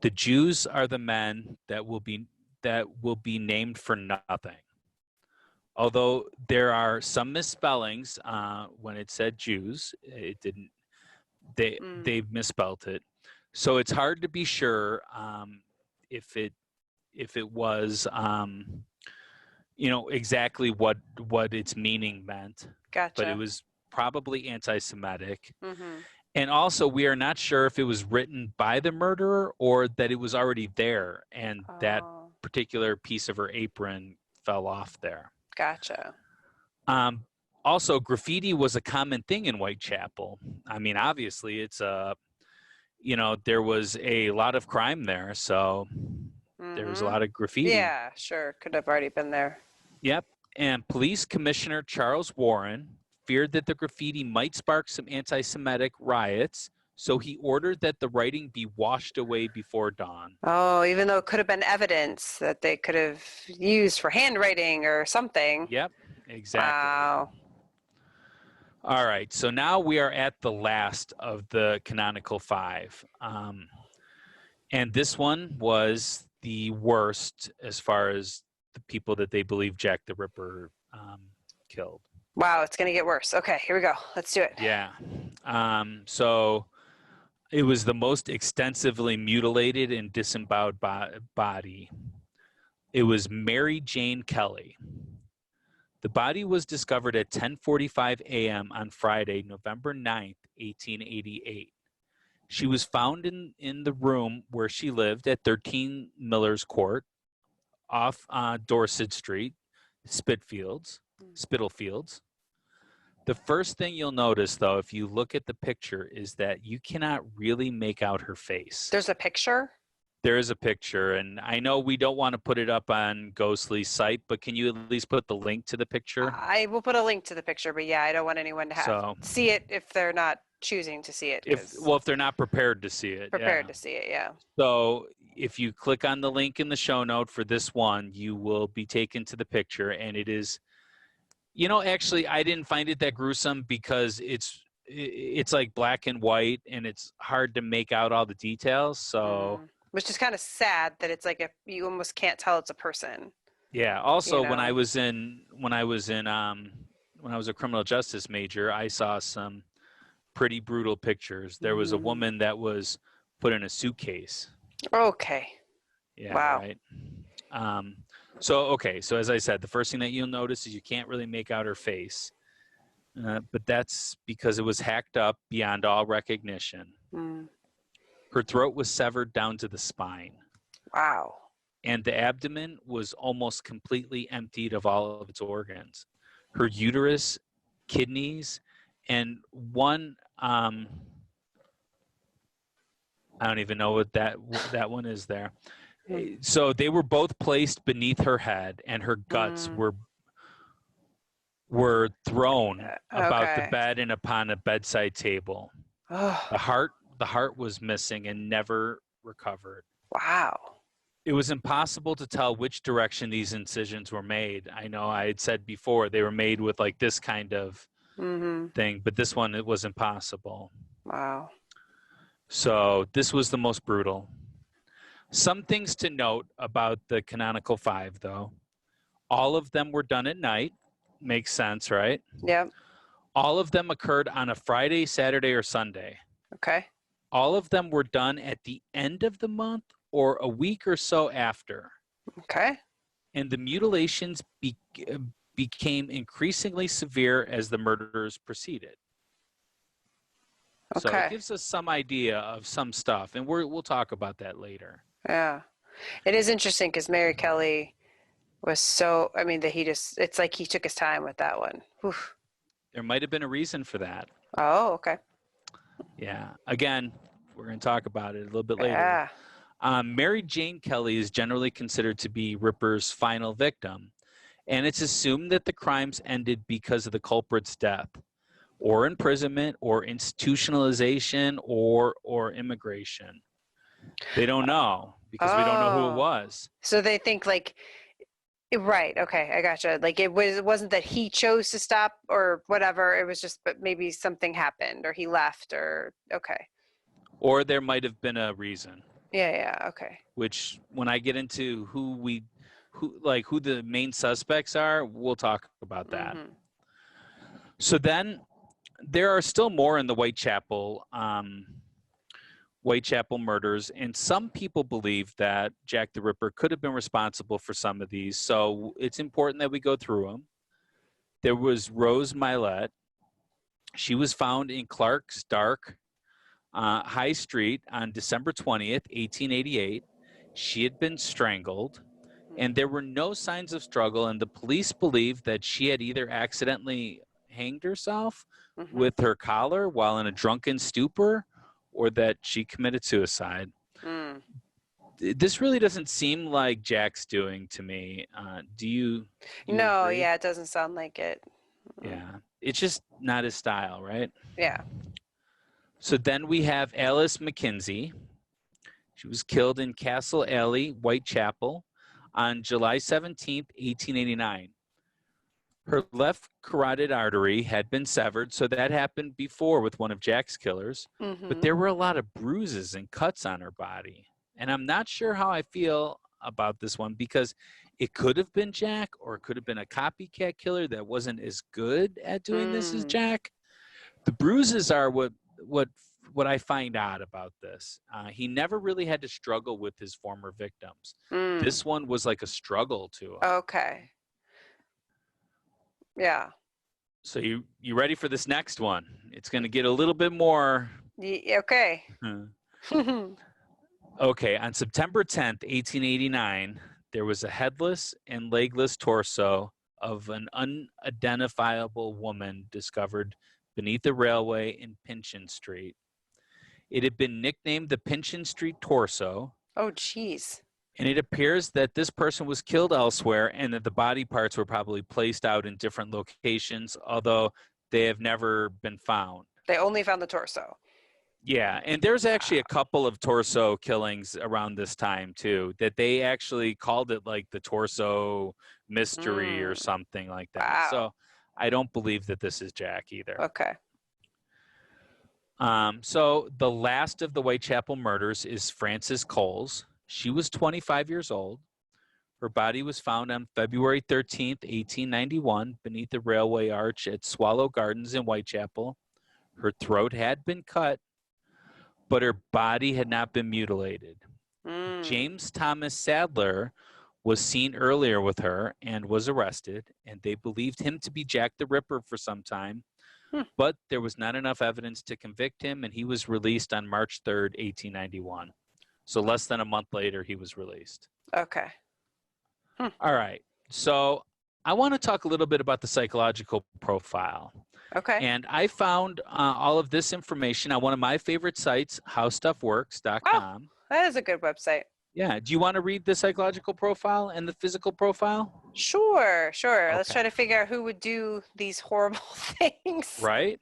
S1: "The Jews are the men that will be named for nothing." Although there are some misspellings when it said Jews, it didn't. They misspelled it, so it's hard to be sure if it was exactly what its meaning meant.
S2: Gotcha.
S1: But it was probably anti-Semitic.
S2: Mm-hmm.
S1: And also, we are not sure if it was written by the murderer or that it was already there, and that particular piece of her apron fell off there.
S2: Gotcha.
S1: Also, graffiti was a common thing in Whitechapel. I mean, obviously, it's there was a lot of crime there, so there was a lot of graffiti.
S2: Yeah, sure. Could have already been there.
S1: Yep. And Police Commissioner Charles Warren feared that the graffiti might spark some anti-Semitic riots, so he ordered that the writing be washed away before dawn.
S2: Oh, even though it could have been evidence that they could have used for handwriting or something.
S1: Yep, exactly.
S2: Wow.
S1: All right, so now we are at the last of the Canonical Five. And this one was the worst as far as the people that they believe Jack the Ripper killed.
S2: Wow, it's going to get worse. Okay, here we go. Let's do it.
S1: Yeah. So it was the most extensively mutilated and disemboweled body. It was Mary Jane Kelly. The body was discovered at 10:45 a.m. on Friday, November 9th, 1888. She was found in the room where she lived at 13 Miller's Court off Dorset Street, Spitalfields. The first thing you'll notice, though, if you look at the picture, is that you cannot really make out her face.
S2: There's a picture?
S1: There is a picture, and I know we don't want to put it up on Ghostly's site, but can you at least put the link to the picture?
S2: I will put a link to the picture, but yeah, I don't want anyone to see it if they're not choosing to see it.
S1: If they're not prepared to see it.
S2: Prepared to see it, yeah.
S1: So if you click on the link in the show note for this one, you will be taken to the picture, and it is, actually, I didn't find it that gruesome because it's like black and white, and it's hard to make out all the details. So.
S2: Which is kind of sad that it's like you almost can't tell it's a person.
S1: Yeah. Also, when I was a criminal justice major, I saw some pretty brutal pictures. There was a woman that was put in a suitcase.
S2: Okay.
S1: Yeah.
S2: Wow.
S1: Right. So as I said, the first thing that you'll notice is you can't really make out her face, but that's because it was hacked up beyond all recognition. Her throat was severed down to the spine.
S2: Wow.
S1: And the abdomen was almost completely emptied of all of its organs. Her uterus, kidneys, and one, I don't even know what that one is there. So they were both placed beneath her head, and her guts were thrown about the bed and upon a bedside table. The heart was missing and never recovered.
S2: Wow.
S1: It was impossible to tell which direction these incisions were made. I know I had said before they were made with like this kind of thing, but this one, it was impossible.
S2: Wow.
S1: So this was the most brutal. Some things to note about the Canonical Five, though. All of them were done at night. Makes sense, right?
S2: Yep.
S1: All of them occurred on a Friday, Saturday, or Sunday.
S2: Okay.
S1: All of them were done at the end of the month or a week or so after.
S2: Okay.
S1: And the mutilations became increasingly severe as the murders proceeded. So
S2: Okay.
S1: it gives us some idea of some stuff, and we'll talk about that later.
S2: Yeah. It is interesting because Mary Kelly was so, I mean, that it's like he took his time with that one. Oof.
S1: There might have been a reason for that.
S2: Oh, okay.
S1: Yeah. Again, we're going to talk about it a little bit later.
S2: Yeah.
S1: Mary Jane Kelly is generally considered to be Ripper's final victim, and it's assumed that the crimes ended because of the culprit's death, or imprisonment, or institutionalization, or immigration. They don't know because we don't know who it was.
S2: So they think like, right. Okay, I gotcha. Like it wasn't that he chose to stop or whatever. It was just, but maybe something happened or he left or okay.
S1: Or there might have been a reason.
S2: Yeah. Okay.
S1: Which, when I get into who the main suspects are, we'll talk about that.
S2: Mm-hmm.
S1: So then, there are still more in the Whitechapel murders, and some people believe that Jack the Ripper could have been responsible for some of these. So it's important that we go through them. There was Rose Milet. She was found in Clark's Dark High Street on December 20th, 1888. She had been strangled, and there were no signs of struggle, and the police believed that she had either accidentally hanged herself with her collar while in a drunken stupor, or that she committed suicide. This really doesn't seem like Jack's doing to me. Do you
S2: No,
S1: agree?
S2: yeah, it doesn't sound like it.
S1: Yeah, it's just not his style, right?
S2: Yeah.
S1: So then we have Alice Mckenzie. She was killed in Castle Alley, Whitechapel, on July 17th, 1889. Her left carotid artery had been severed, so that happened before with one of Jack's killers. But there were a lot of bruises and cuts on her body. And I'm not sure how I feel about this one, because it could have been Jack, or it could have been a copycat killer that wasn't as good at doing this as Jack. The bruises are what I find odd about this. He never really had to struggle with his former victims. This one was like a struggle to him.
S2: Okay. Yeah.
S1: So you ready for this next one? It's going to get a little bit more.
S2: Okay.
S1: Okay. On September 10th, 1889, there was a headless and legless torso of an unidentifiable woman discovered beneath the railway in Pinchin Street. It had been nicknamed the Pinchin Street Torso.
S2: Oh, geez.
S1: And it appears that this person was killed elsewhere, and that the body parts were probably placed out in different locations, although they have never been found.
S2: They only found the torso.
S1: Yeah, and there's actually a couple of torso killings around this time, too, that they actually called it like the torso mystery or something like that.
S2: Wow.
S1: So I don't believe that this is Jack either.
S2: Okay.
S1: So the last of the Whitechapel murders is Frances Coles. She was 25 years old. Her body was found on February 13th, 1891, beneath the railway arch at Swallow Gardens in Whitechapel. Her throat had been cut, but her body had not been mutilated. James Thomas Sadler was seen earlier with her and was arrested, and they believed him to be Jack the Ripper for some time, but there was not enough evidence to convict him, and he was released on March 3rd, 1891. So less than a month later, he was released.
S2: Okay.
S1: All right. So I want to talk a little bit about the psychological profile.
S2: Okay.
S1: And I found all of this information on one of my favorite sites, howstuffworks.com.
S2: That is a good website.
S1: Yeah. Do you want to read the psychological profile and the physical profile?
S2: Sure.
S1: Okay.
S2: Let's try to figure out who would do these horrible things.
S1: Right?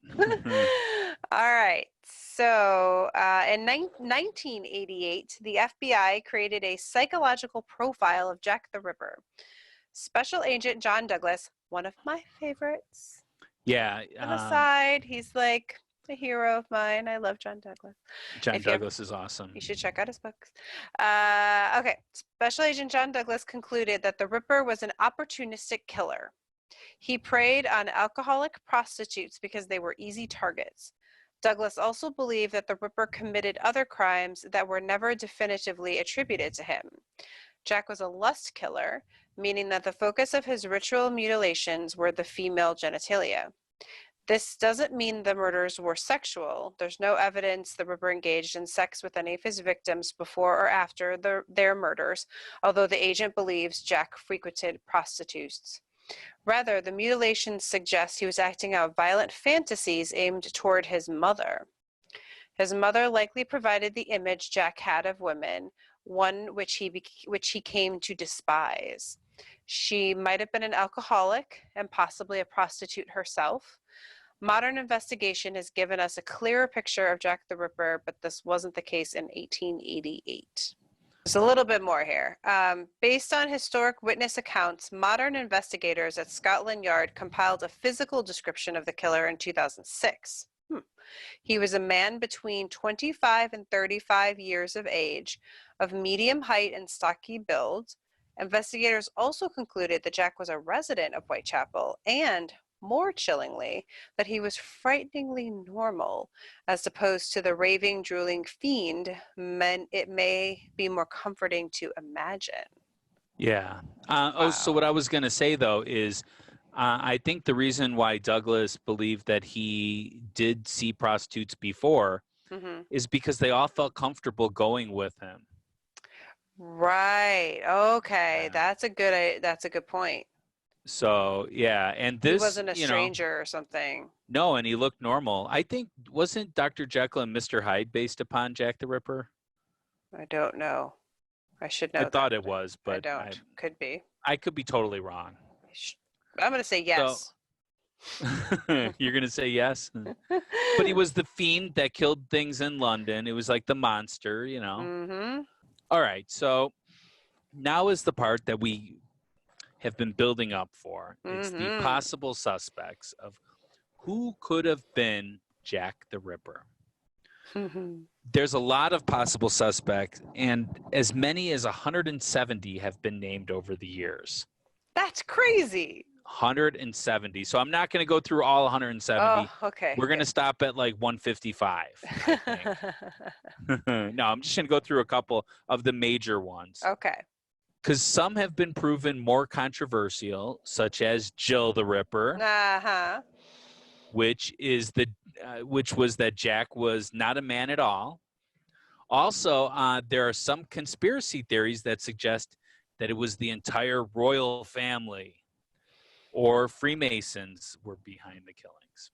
S2: All right. So in 1988, the FBI created a psychological profile of Jack the Ripper. Special Agent John Douglas, one of my favorites.
S1: Yeah.
S2: On the side, he's like a hero of mine. I love John Douglas.
S1: John Douglas is awesome.
S2: You should check out his books. Okay. Special Agent John Douglas concluded that the Ripper was an opportunistic killer. He preyed on alcoholic prostitutes because they were easy targets. Douglas also believed that the Ripper committed other crimes that were never definitively attributed to him. Jack was a lust killer, meaning that the focus of his ritual mutilations were the female genitalia. This doesn't mean the murders were sexual. There's no evidence the Ripper engaged in sex with any of his victims before or after their murders, although the agent believes Jack frequented prostitutes. Rather, the mutilations suggest he was acting out violent fantasies aimed toward his mother. His mother likely provided the image Jack had of women, one which he came to despise. She might have been an alcoholic and possibly a prostitute herself. Modern investigation has given us a clearer picture of Jack the Ripper, but this wasn't the case in 1888. There's a little bit more here. Based on historic witness accounts, modern investigators at Scotland Yard compiled a physical description of the killer in 2006. He was a man between 25 and 35 years of age, of medium height and stocky build. Investigators also concluded that Jack was a resident of Whitechapel and, more chillingly, that he was frighteningly normal, as opposed to the raving, drooling fiend it may be more comforting to imagine.
S1: Yeah.
S2: Wow.
S1: So what I was going to say, though, is I think the reason why Douglas believed that he did see prostitutes before is because they all felt comfortable going with him.
S2: Right. Okay.
S1: Yeah.
S2: That's a good point.
S1: So, yeah. And this,
S2: he wasn't a stranger or something.
S1: No, and he looked normal. I think, wasn't Dr. Jekyll and Mr. Hyde based upon Jack the Ripper?
S2: I don't know. I should know.
S1: I thought it was, but
S2: Could be.
S1: I could be totally wrong.
S2: I'm going to say yes.
S1: So, you're going to say yes? But he was the fiend that killed things in London. It was like the monster, you know.
S2: Mm-hmm.
S1: All right. So now is the part that we have been building up for. It's the possible suspects of who could have been Jack the Ripper. There's a lot of possible suspects, and as many as 170 have been named over the years.
S2: That's crazy.
S1: 170. So I'm not going to go through all 170.
S2: Oh, okay.
S1: We're going to stop at like 155, I think. No, I'm just going to go through a couple of the major ones.
S2: Okay.
S1: Because some have been proven more controversial, such as Jill the Ripper, which was that Jack was not a man at all. Also, there are some conspiracy theories that suggest that it was the entire royal family or Freemasons were behind the killings.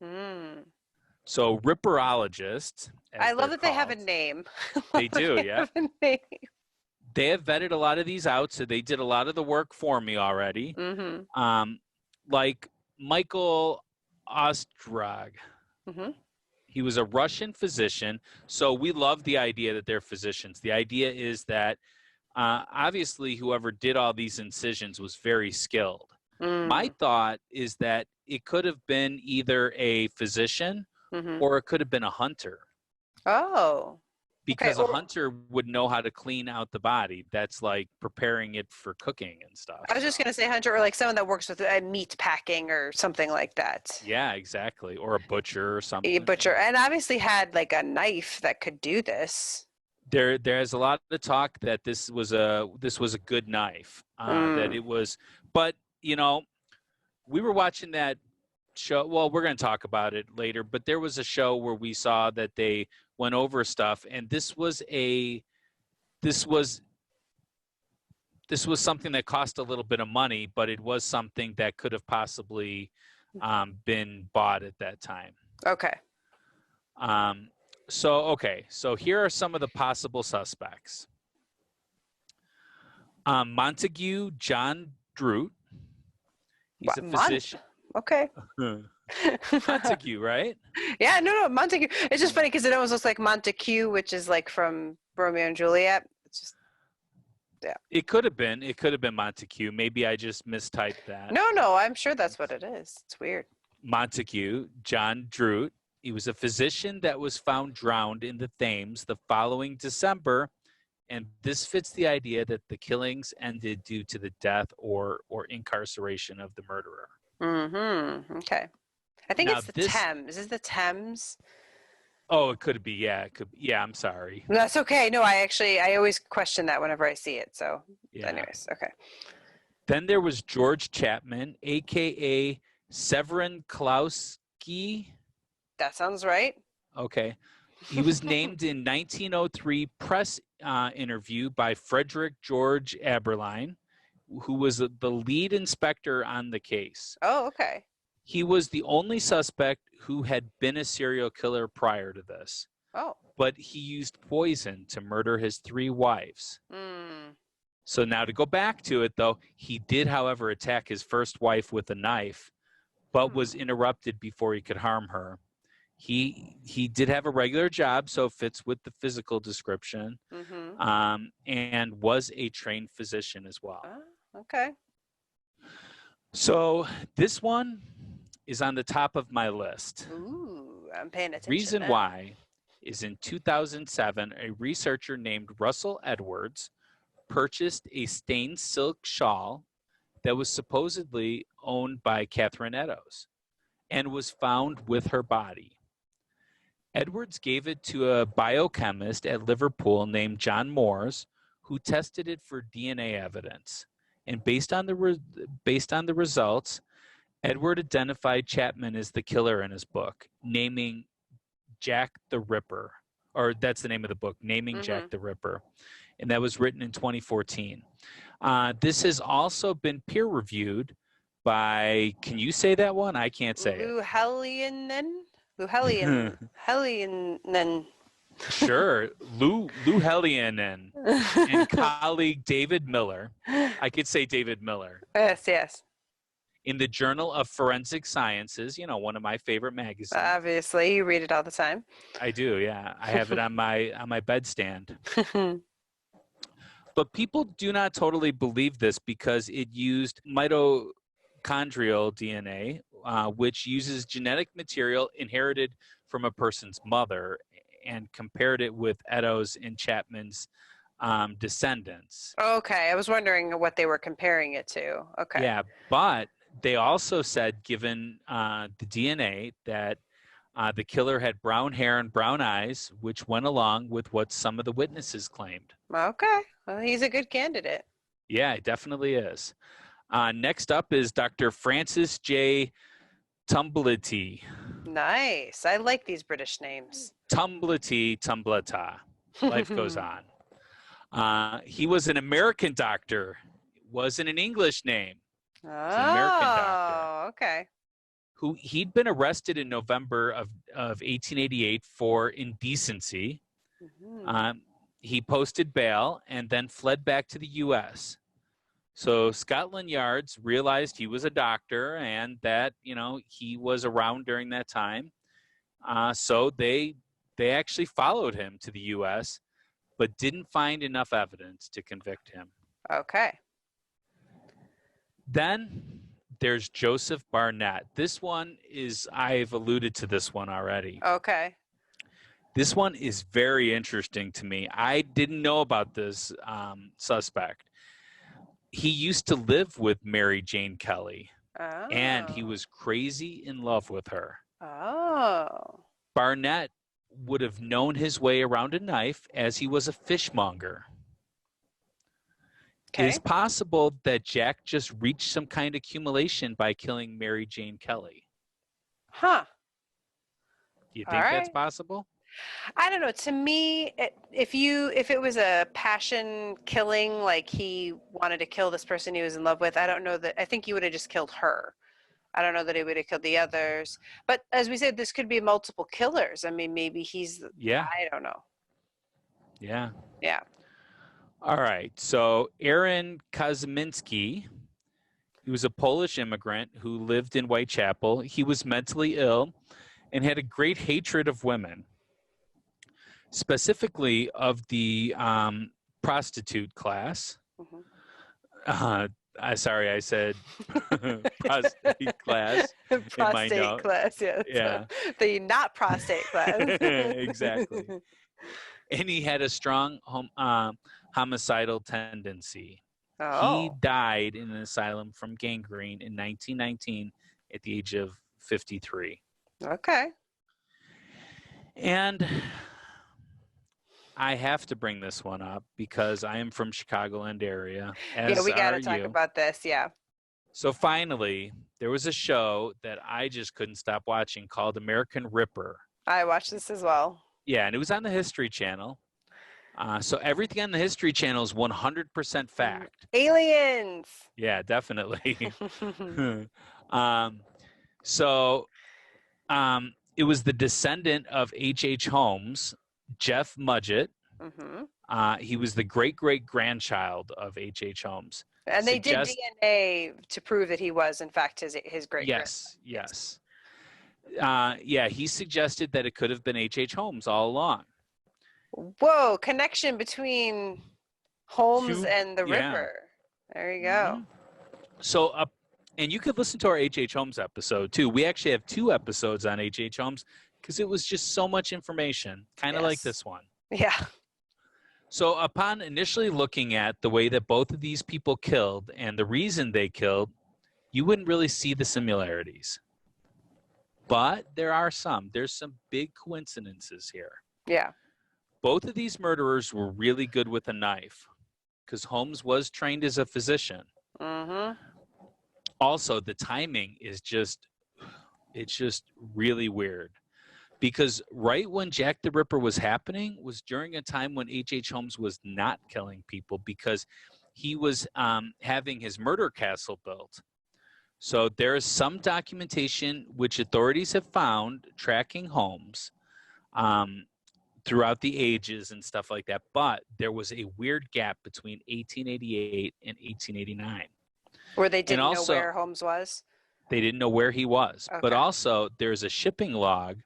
S1: So Ripperologists,
S2: I love that they have a name.
S1: They do, yeah.
S2: Have a name.
S1: They have vetted a lot of these out, so they did a lot of the work for me already. Like Michael Ostrog. He was a Russian physician, so we love the idea that they're physicians. The idea is that obviously whoever did all these incisions was very skilled. My thought is that it could have been either a physician or it could have been a hunter.
S2: Oh.
S1: Because a hunter would know how to clean out the body. That's like preparing it for cooking and stuff.
S2: I was just going to say hunter, or like someone that works with meat packing or something like that.
S1: Yeah, exactly. Or a butcher or something.
S2: A butcher. And obviously had like a knife that could do this.
S1: There's a lot of talk that this was a good knife. That it was, but you know, we were watching that show. Well, we're going to talk about it later, but there was a show where we saw that they went over stuff, and this was something that cost a little bit of money, but it was something that could have possibly been bought at that time.
S2: Okay.
S1: So here are some of the possible suspects. Montague John Drute. He's a physician.
S2: Okay.
S1: Montague, right?
S2: Yeah, no, Montague. It's just funny because it almost looks like Montague, which is like from Romeo and Juliet. It's just, yeah.
S1: It could have been Montague. Maybe I just mistyped that.
S2: No, I'm sure that's what it is. It's weird.
S1: Montague John Drute. He was a physician that was found drowned in the Thames the following December, and this fits the idea that the killings ended due to the death or incarceration of the murderer.
S2: Okay. I think it's the Thames. Is it the Thames?
S1: Oh, it could be. Yeah, it could be. Yeah, I'm sorry.
S2: That's okay. No, I always question that whenever I see it. So, anyways, okay.
S1: Then there was George Chapman, a.k.a. Severin Klauski. Kosminski.
S2: That sounds right.
S1: Okay. He was named in 1903 press interview by Frederick George Aberline, who was the lead inspector on the case.
S2: Oh, okay.
S1: He was the only suspect who had been a serial killer prior to this.
S2: Oh.
S1: But he used poison to murder his 3 wives. So now to go back to it, though, he did, however, attack his first wife with a knife, but was interrupted before he could harm her. He did have a regular job, so it fits with the physical description, and was a trained physician as well.
S2: Okay.
S1: So this one is on the top of my list.
S2: Ooh, I'm paying attention.
S1: Reason
S2: now.
S1: why is in 2007, a researcher named Russell Edwards purchased a stained silk shawl that was supposedly owned by Catherine Eddowes and was found with her body. Edwards gave it to a biochemist at Liverpool named John Moores, who tested it for DNA evidence. And based on the results, Edward identified Chapman as the killer in his book, naming Jack the Ripper, or that's the name of the book, Naming Jack the Ripper. And that was written in 2014. This has also been peer-reviewed by, can you say that one? I can't say it.
S2: Luhelianen.
S1: Sure, Lou Hellianen and colleague David Miller. I could say David Miller.
S2: Yes.
S1: In the Journal of Forensic Sciences, one of my favorite magazines.
S2: Obviously, you read it all the time.
S1: I do, yeah. I have it on my bedstand. But people do not totally believe this because it used mitochondrial DNA, which uses genetic material inherited from a person's mother, and compared it with Eddowes and Chapman's descendants.
S2: Okay, I was wondering what they were comparing it to. Okay.
S1: Yeah, but they also said, given the DNA, that the killer had brown hair and brown eyes, which went along with what some of the witnesses claimed.
S2: Okay, well, he's a good candidate.
S1: Yeah, it definitely is. Next up is Dr. Francis J Tumblr.
S2: Nice. I like these British names.
S1: Tumblata. Life goes on. He was an American doctor. Wasn't an English name. It's an American doctor.
S2: Okay.
S1: He'd been arrested in November of 1888 for indecency. He posted bail and then fled back to the U.S. So Scotland Yards realized he was a doctor and that, he was around during that time. So they actually followed him to the U.S., but didn't find enough evidence to convict him.
S2: Okay.
S1: Then there's Joseph Barnett. This one is, I've alluded to this one already.
S2: Okay.
S1: This one is very interesting to me. I didn't know about this suspect. He used to live with Mary Jane Kelly, and he was crazy in love with her.
S2: Oh.
S1: Barnett would have known his way around a knife as he was a fishmonger.
S2: Okay.
S1: It is possible that Jack just reached some kind of accumulation by killing Mary Jane Kelly.
S2: Huh.
S1: Do you think that's possible?
S2: I don't know. To me, if it was a passion killing, like he wanted to kill this person he was in love with, I don't know that. I think he would have just killed her. I don't know that he would have killed the others. But as we said, this could be multiple killers. I mean, maybe he's.
S1: Yeah.
S2: I don't know.
S1: Yeah.
S2: Yeah.
S1: All right. So Aaron Kosminski, he was a Polish immigrant who lived in Whitechapel. He was mentally ill and had a great hatred of women, specifically of the prostitute class. Sorry, I said prostate class.
S2: Prostate class, yes.
S1: Yeah.
S2: The not prostate class.
S1: Exactly. And he had a strong homicidal tendency.
S2: Oh.
S1: He died in an asylum from gangrene in 1919 at the age of 53.
S2: Okay.
S1: And I have to bring this one up because I am from Chicagoland area.
S2: Yeah, we got to talk about this. Yeah.
S1: So finally, there was a show that I just couldn't stop watching called American Ripper.
S2: I watched this as well.
S1: Yeah, and it was on the History Channel. So everything on the History Channel is 100% fact.
S2: Aliens.
S1: Yeah, definitely. It was the descendant of H.H. Holmes, Jeff Mudgett. He was the great-great-grandchild of H.H. Holmes.
S2: And they did DNA to prove that he was, in fact, his great.
S1: Yes. Yeah, he suggested that it could have been H.H. Holmes all along.
S2: Whoa, connection between Holmes and the Ripper. There you go.
S1: So, and you could listen to our H.H. Holmes episode, too. We actually have 2 episodes on H.H. Holmes because it was just so much information, kind of like this one.
S2: Yeah.
S1: So upon initially looking at the way that both of these people killed and the reason they killed, you wouldn't really see the similarities. But there's some big coincidences here.
S2: Yeah.
S1: Both of these murderers were really good with a knife because Holmes was trained as a physician. Also, the timing is just really weird. Because right when Jack the Ripper was happening was during a time when H.H. Holmes was not killing people because he was having his murder castle built. So there is some documentation which authorities have found tracking Holmes throughout the ages and stuff like that. But there was a weird gap between 1888 and 1889.
S2: Where they didn't know where Holmes was?
S1: They didn't know where he was.
S2: Okay.
S1: But also there's a shipping log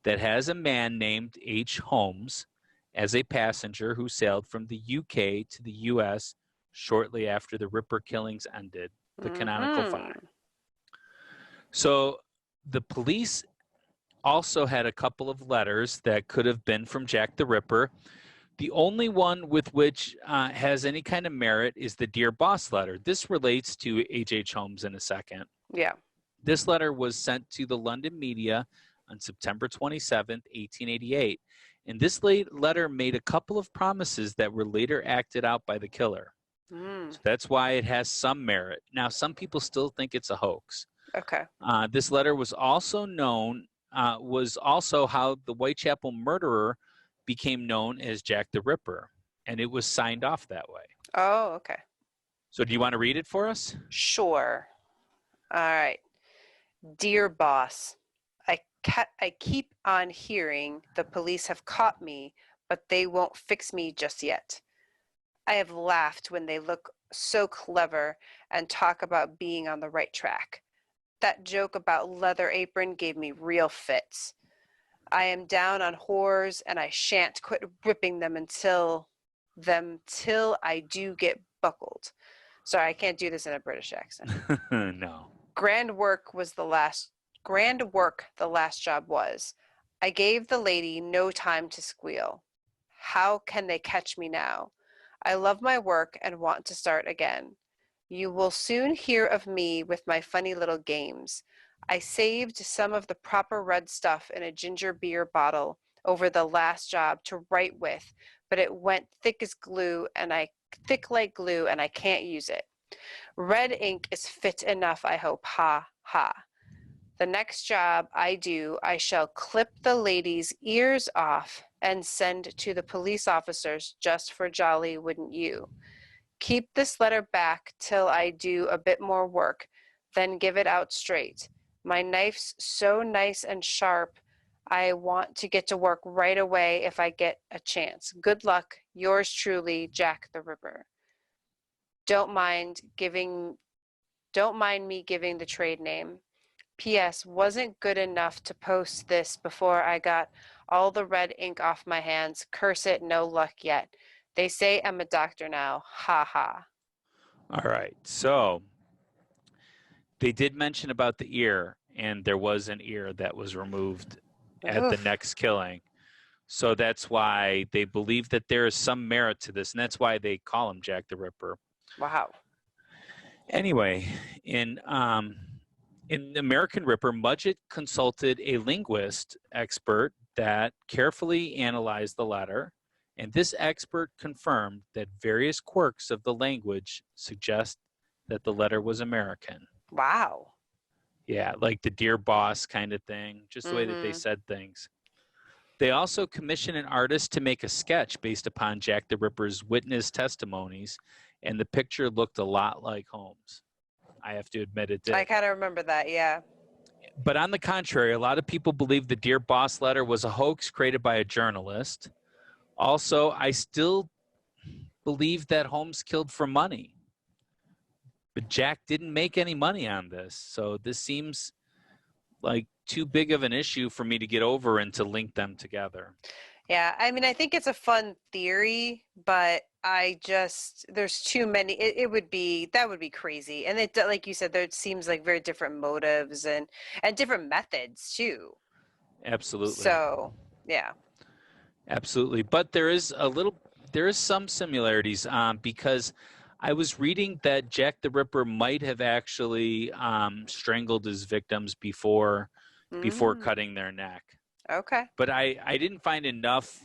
S1: that has a man named H. Holmes as a passenger who sailed from the UK to the US shortly after the Ripper killings ended, the Canonical Five. So the police also had a couple of letters that could have been from Jack the Ripper. The only one with which has any kind of merit is the Dear Boss letter. This relates to H.H. Holmes in a second.
S2: Yeah.
S1: This letter was sent to the London media on September 27th, 1888. And this letter made a couple of promises that were later acted out by the killer. So that's why it has some merit. Now, some people still think it's a hoax.
S2: Okay.
S1: This letter was also how the Whitechapel Murderer became known as Jack the Ripper. And it was signed off that way.
S2: Oh, okay.
S1: So do you want to read it for us?
S2: Sure. All right. Dear boss, I keep on hearing the police have caught me, but they won't fix me just yet. I have laughed when they look so clever and talk about being on the right track. That joke about leather apron gave me real fits. I am down on whores and I shan't quit whipping them till I do get buckled. Sorry, I can't do this in a British accent.
S1: No.
S2: Grand work the last job was. I gave the lady no time to squeal. How can they catch me now? I love my work and want to start again. You will soon hear of me with my funny little games. I saved some of the proper red stuff in a ginger beer bottle over the last job to write with, but it went thick like glue and I can't use it. Red ink is fit enough, I hope. Ha, ha. The next job I do, I shall clip the lady's ears off and send to the police officers just for jolly, wouldn't you? Keep this letter back till I do a bit more work, then give it out straight. My knife's so nice and sharp, I want to get to work right away if I get a chance. Good luck, yours truly, Jack the Ripper. Don't mind me giving the trade name. P.S. Wasn't good enough to post this before I got all the red ink off my hands. Curse it, no luck yet. They say I'm a doctor now. Ha ha.
S1: All right. So they did mention about the ear, and there was an ear that was removed at the next killing. So that's why they believe that there is some merit to this, and that's why they call him Jack the Ripper.
S2: Wow.
S1: Anyway, in American Ripper, Mudgett consulted a linguist expert that carefully analyzed the letter, and this expert confirmed that various quirks of the language suggest that the letter was American.
S2: Wow.
S1: Yeah, like the Dear Boss kind of thing, just the way that they said things. They also commissioned an artist to make a sketch based upon Jack the Ripper's witness testimonies, and the picture looked a lot like Holmes. I have to admit it did.
S2: I kind of remember that, yeah.
S1: But on the contrary, a lot of people believe the Dear Boss letter was a hoax created by a journalist. Also, I still believe that Holmes killed for money. But Jack didn't make any money on this, so this seems like too big of an issue for me to get over and to link them together.
S2: Yeah, I mean, I think it's a fun theory, but there's too many. That would be crazy. And it, like you said, there seems like very different motives and different methods too.
S1: Absolutely.
S2: So, yeah.
S1: Absolutely. But there is some similarities because I was reading that Jack the Ripper might have actually strangled his victims before cutting their neck.
S2: Okay.
S1: But I didn't find enough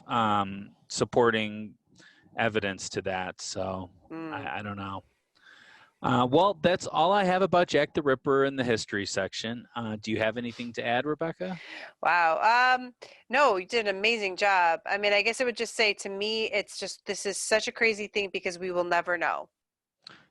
S1: supporting evidence to that, so I don't know. Well, that's all I have about Jack the Ripper in the history section. Do you have anything to add, Rebecca?
S2: Wow. No, you did an amazing job. I mean, I guess I would just say, to me, it's just, this is such a crazy thing because we will never know.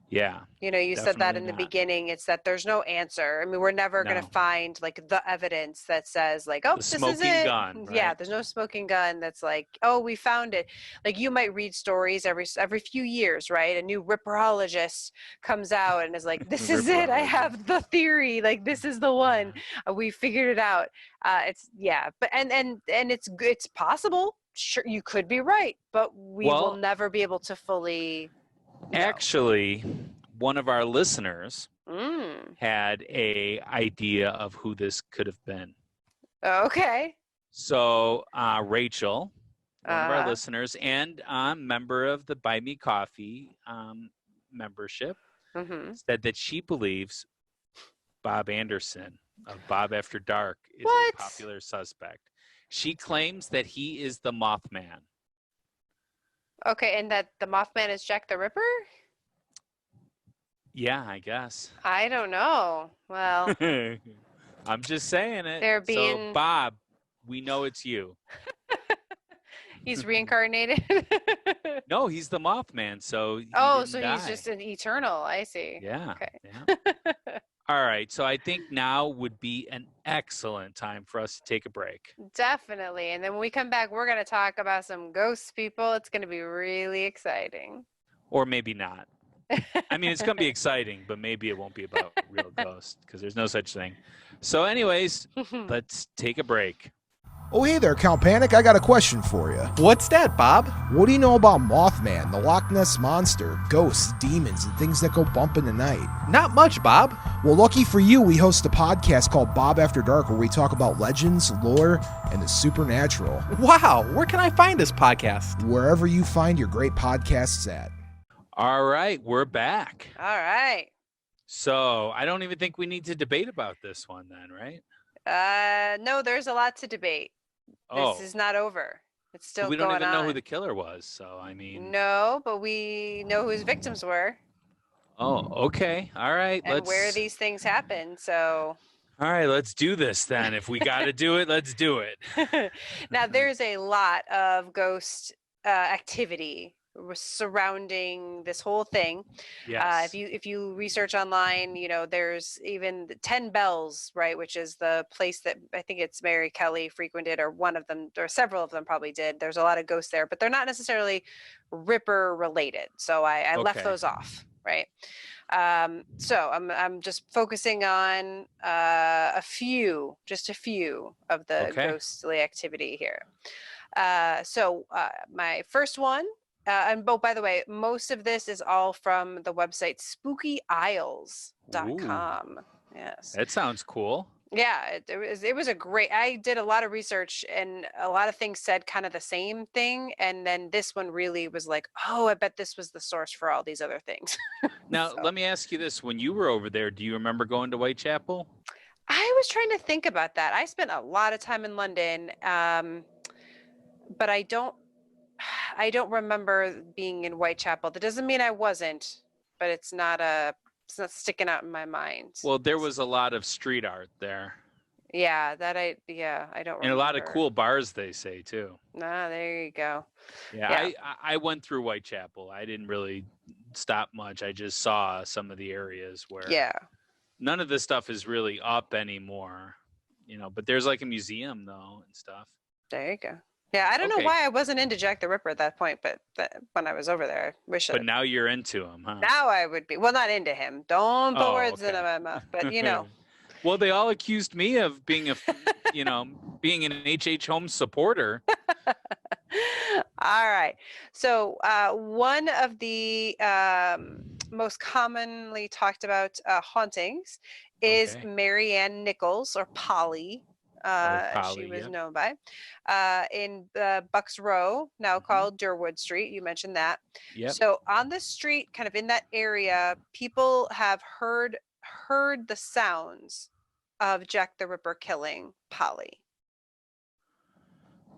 S1: Yeah.
S2: You know, you said that in the beginning. It's that there's no answer. I mean, we're never going to find like the evidence that says like, oh, this is it.
S1: Smoking gun. Right?
S2: Yeah, there's no smoking gun that's like, oh, we found it. Like, you might read stories every few years, right? A new ripperologist comes out and is like, this is it. I have the theory. Like, this is the one. We figured it out. But and it's possible. Sure, you could be right, but we will never be able to fully. No.
S1: Actually, one of our listeners had a idea of who this could have been.
S2: Okay.
S1: So Rachel, one of our listeners, and member of the Buy Me Coffee membership, said that she believes Bob Anderson of Bob After Dark is a popular suspect. She claims that he is the Mothman.
S2: Okay, and that the Mothman is Jack the Ripper?
S1: Yeah, I guess.
S2: I don't know. Well,
S1: I'm just saying it. So, Bob, we know it's you.
S2: He's reincarnated?
S1: No, he's the Mothman, so
S2: he's just an eternal. I see.
S1: Yeah.
S2: Okay.
S1: Yeah. All right, so I think now would be an excellent time for us to take a break.
S2: Definitely. And then when we come back, we're going to talk about some ghost people. It's going to be really exciting.
S1: Or maybe not. I mean, it's going to be exciting, but maybe it won't be about real ghosts because there's no such thing. So anyways, let's take a break.
S4: Oh, hey there, Count Panic. I got a question for you.
S5: What's that, Bob?
S4: What do you know about Mothman, the Loch Ness Monster, ghosts, demons, and things that go bump in the night?
S5: Not much, Bob.
S4: Well, lucky for you, we host a podcast called Bob After Dark where we talk about legends, lore, and the supernatural.
S5: Wow, where can I find this podcast?
S4: Wherever you find your great podcasts at.
S1: All right, we're back.
S2: All right.
S1: So I don't even think we need to debate about this one then, right?
S2: No, there's a lot to debate. This is not over. It's still going on.
S1: We don't even know who the killer was, so I mean.
S2: No, but we know who his victims were.
S1: Oh, okay. All right.
S2: And where these things happen, so.
S1: All right, let's do this then. If we got to do it, let's do it.
S2: Now, there's a lot of ghost activity surrounding this whole thing.
S1: Yes.
S2: If you research online, you know, there's even the 10 Bells, right, which is the place that I think it's Mary Kelly frequented, or one of them, or several of them probably did. There's a lot of ghosts there, but they're not necessarily Ripper related. So I left those off, right? So I'm just focusing on a few of the ghostly activity here. So my first one, and by the way, most of this is all from the website spookyisles.com. Yes.
S1: That sounds cool.
S2: Yeah, it was a great, I did a lot of research and a lot of things said kind of the same thing. And then this one really was like, oh, I bet this was the source for all these other things.
S1: Now, let me ask you this. When you were over there, do you remember going to Whitechapel?
S2: I was trying to think about that. I spent a lot of time in London, but I don't remember being in Whitechapel. That doesn't mean I wasn't, but it's not a not sticking out in my mind.
S1: Well, there was a lot of street art there.
S2: Yeah, I don't remember.
S1: And a lot of cool bars, they say, too.
S2: Ah, there you go.
S1: Yeah, I went through Whitechapel. I didn't really stop much. I just saw some of the areas where none of this stuff is really up anymore, but there's like a museum, though, and stuff.
S2: There you go. Yeah, I don't know why I wasn't into Jack the Ripper at that point, but when I was over there, I wish.
S1: But now you're into him, huh?
S2: Now I would be. Well, not into him. Don't put words in my mouth. But
S1: Well, they all accused me of being being an H.H. Holmes supporter.
S2: All right. So one of the most commonly talked about hauntings is Marianne Nichols, or Polly. She was known by in Bucks Row, now called Durwood Street. You mentioned that.
S1: Yep.
S2: So on the street, kind of in that area, people have heard the sounds of Jack the Ripper killing Polly.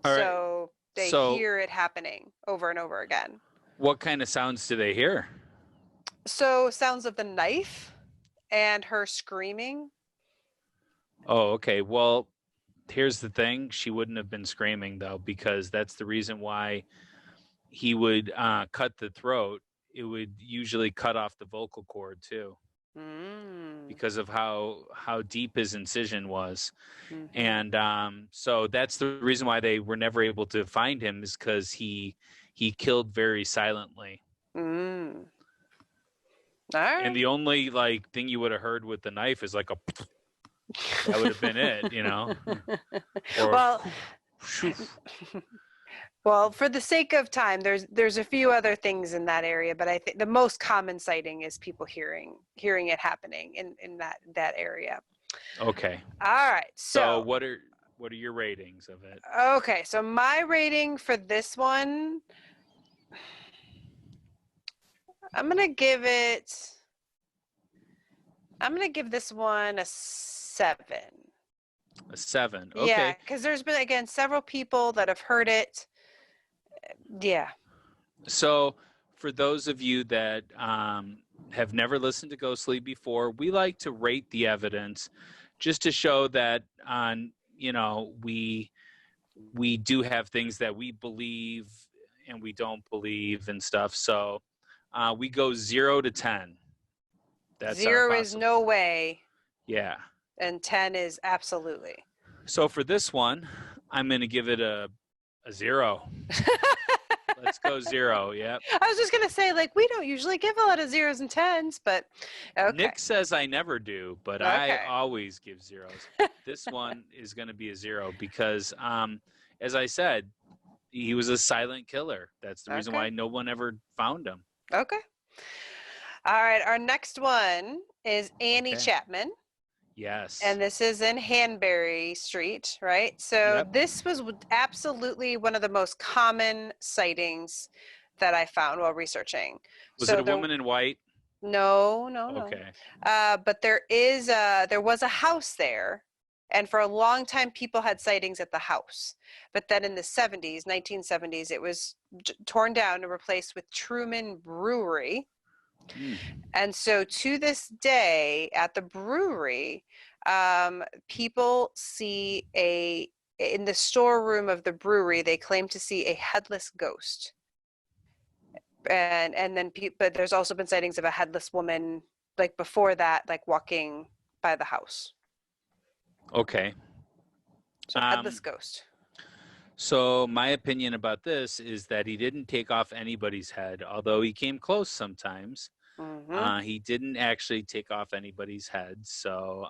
S2: So they hear it happening over and over again.
S1: What kind of sounds do they hear?
S2: So sounds of the knife and her screaming.
S1: Oh, okay. Well, here's the thing. She wouldn't have been screaming, though, because that's the reason why he would cut the throat. It would usually cut off the vocal cord, too, because of how deep his incision was. And so that's the reason why they were never able to find him, is because he killed very silently.
S2: All right.
S1: And the only thing you would have heard with the knife is like a... That would have been it,
S2: Well, for the sake of time, there's a few other things in that area, but I think the most common sighting is people hearing it happening in that area.
S1: Okay.
S2: All right. So
S1: what are your ratings of it?
S2: Okay, so my rating for this one, I'm gonna give this one a 7.
S1: A 7. Okay.
S2: Yeah, because there's been, again, several people that have heard it. Yeah.
S1: So for those of you that have never listened to Ghostly before, we like to rate the evidence just to show that we do have things that we believe and we don't believe and stuff. So we go 0 to 10. That's
S2: 0 is no way.
S1: Yeah.
S2: And 10 is absolutely.
S1: So for this one, I'm going to give it a 0. Let's go 0. Yep.
S2: I was just going to say, we don't usually give a lot of 0s and 10s, but okay.
S1: Nick says I never do, but I always give 0s. This one is going to be a 0 because, as I said, he was a silent killer. That's the reason why no one ever found him.
S2: Okay. All right. Our next one is Annie Chapman.
S1: Yes.
S2: And this is in Hanbury Street, right? So this was absolutely one of the most common sightings that I found while researching.
S1: Was it a woman in white?
S2: No.
S1: Okay.
S2: But there was a house there, and for a long time people had sightings at the house. But then in the 1970s, it was torn down and replaced with Truman Brewery. And so to this day at the brewery, people see in the storeroom of the brewery, they claim to see a headless ghost. And then but there's also been sightings of a headless woman before that, walking by the house.
S1: Okay.
S2: So headless ghost.
S1: So my opinion about this is that he didn't take off anybody's head, although he came close sometimes. He didn't actually take off anybody's head, so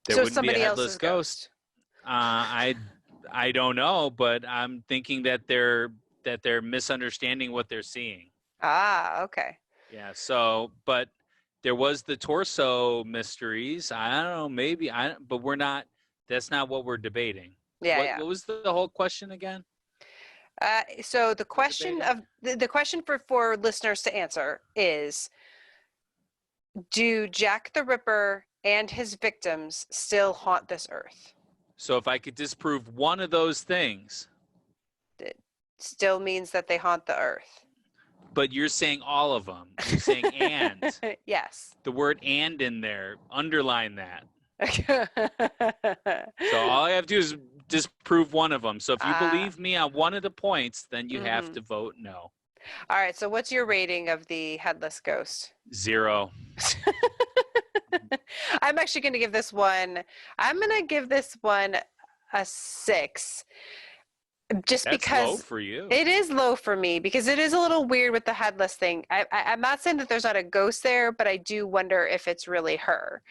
S1: there wouldn't be a headless ghost. I don't know, but I'm thinking that they're misunderstanding what they're seeing.
S2: Okay.
S1: Yeah. So, but there was the torso mysteries. I don't know, maybe but we're not. That's not what we're debating.
S2: Yeah.
S1: What was the whole question again?
S2: So the question for listeners to answer is, do Jack the Ripper and his victims still haunt this earth?
S1: So if I could disprove one of those things,
S2: it still means that they haunt the earth.
S1: But you're saying all of them. You're saying and.
S2: Yes.
S1: The word and in there. Underline that. So all I have to do is disprove one of them. So if you believe me on one of the points, then you have to vote no.
S2: All right. So what's your rating of the headless ghost?
S1: 0.
S2: I'm actually going to give this one. I'm going to give this one a 6. Just
S1: That's
S2: because
S1: low for you.
S2: It is low for me because it is a little weird with the headless thing. I'm not saying that there's not a ghost there, but I do wonder if it's really her.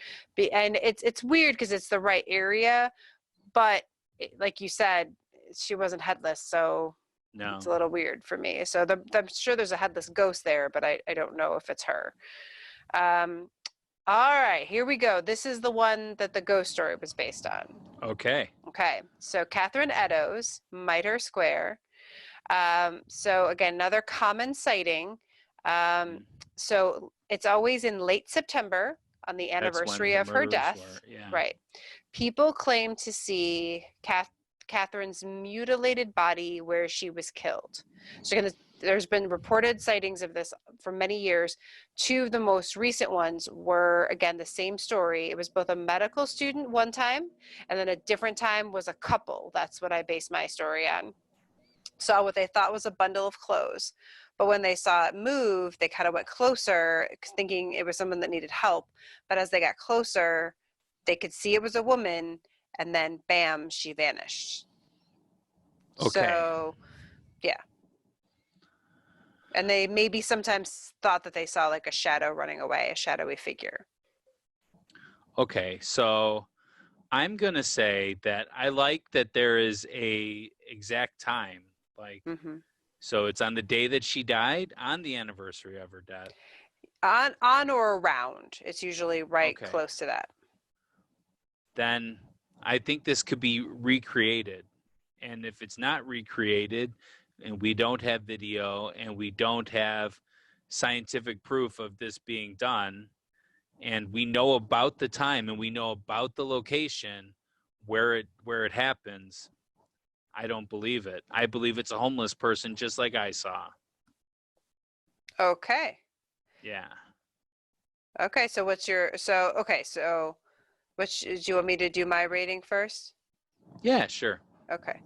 S2: And it's weird because it's the right area, but like you said, she wasn't headless, so
S1: No.
S2: it's a little weird for me. So I'm sure there's a headless ghost there, but I don't know if it's her. All right, here we go. This is the one that the ghost story was based on.
S1: Okay.
S2: Okay, so Catherine Eddowes, Mitre Square. So again, another common sighting. So it's always in late September on the anniversary of her death.
S1: Yeah.
S2: Right. People claim to see Catherine's mutilated body where she was killed. So there's been reported sightings of this for many years. 2 of the most recent ones were, again, the same story. It was both a medical student one time, and then a different time was a couple. That's what I based my story on. Saw what they thought was a bundle of clothes. But when they saw it move, they kind of went closer, thinking it was someone that needed help. But as they got closer, they could see it was a woman, and then bam, she vanished.
S1: Okay.
S2: So, yeah. And they maybe sometimes thought that they saw like a shadow running away, a shadowy figure.
S1: Okay, so I'm going to say that I like that there is a exact time. Like, so it's on the day that she died, on the anniversary of her death.
S2: On or around. It's usually close to that.
S1: Then I think this could be recreated. And if it's not recreated, and we don't have video, and we don't have scientific proof of this being done, and we know about the time and we know about the location where it happens, I don't believe it. I believe it's a homeless person just like I saw.
S2: Okay.
S1: Yeah.
S2: Okay, so do you want me to do my rating first?
S1: Yeah, sure.
S2: Okay.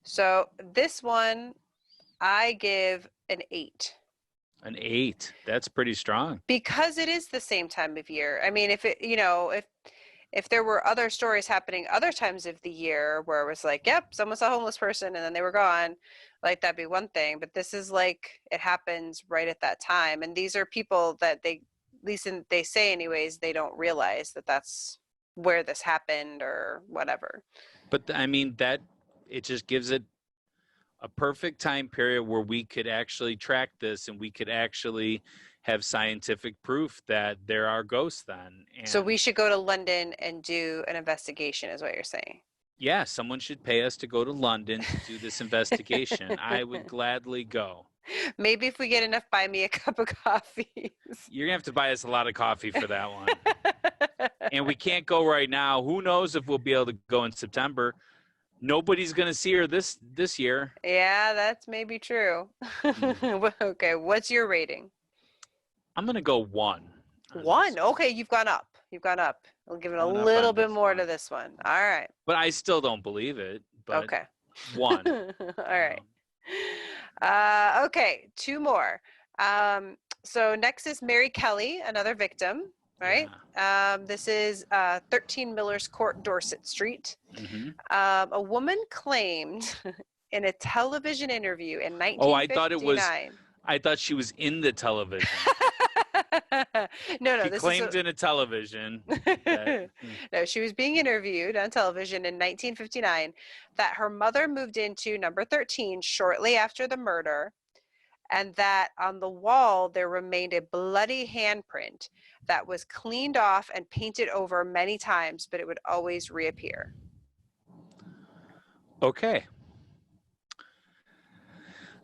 S2: So this one, I give an 8.
S1: An 8. That's pretty strong.
S2: Because it is the same time of year. I mean, if there were other stories happening other times of the year where it was like, yep, someone saw a homeless person and then they were gone, like that'd be one thing. But this is like it happens right at that time, and these are people that they say anyways, they don't realize that that's where this happened or whatever.
S1: But I mean that it just gives it a perfect time period where we could actually track this and we could actually have scientific proof that there are ghosts then. And
S2: so we should go to London and do an investigation is what you're saying.
S1: Yeah, someone should pay us to go to London to do this investigation. I would gladly go.
S2: Maybe if we get enough, buy me a cup of coffee.
S1: You're going to have to buy us a lot of coffee for that one. And we can't go right now. Who knows if we'll be able to go in September. Nobody's going to see her this year.
S2: Yeah, that's maybe true. Okay, what's your rating?
S1: I'm going to go 1.
S2: 1? Okay, you've gone up. I'll give it a little bit more to this one. All right.
S1: But I still don't believe it. But
S2: okay.
S1: 1.
S2: All right. Okay, 2 more. So next is Mary Kelly, another victim, right? Yeah. This is 13 Miller's Court, Dorset Street. A woman claimed in a television interview in 1959.
S1: I thought she was in the television.
S2: No,
S1: she claimed in a television.
S2: No, she was being interviewed on television in 1959 that her mother moved into number 13 shortly after the murder, and that on the wall there remained a bloody handprint that was cleaned off and painted over many times, but it would always reappear.
S1: Okay.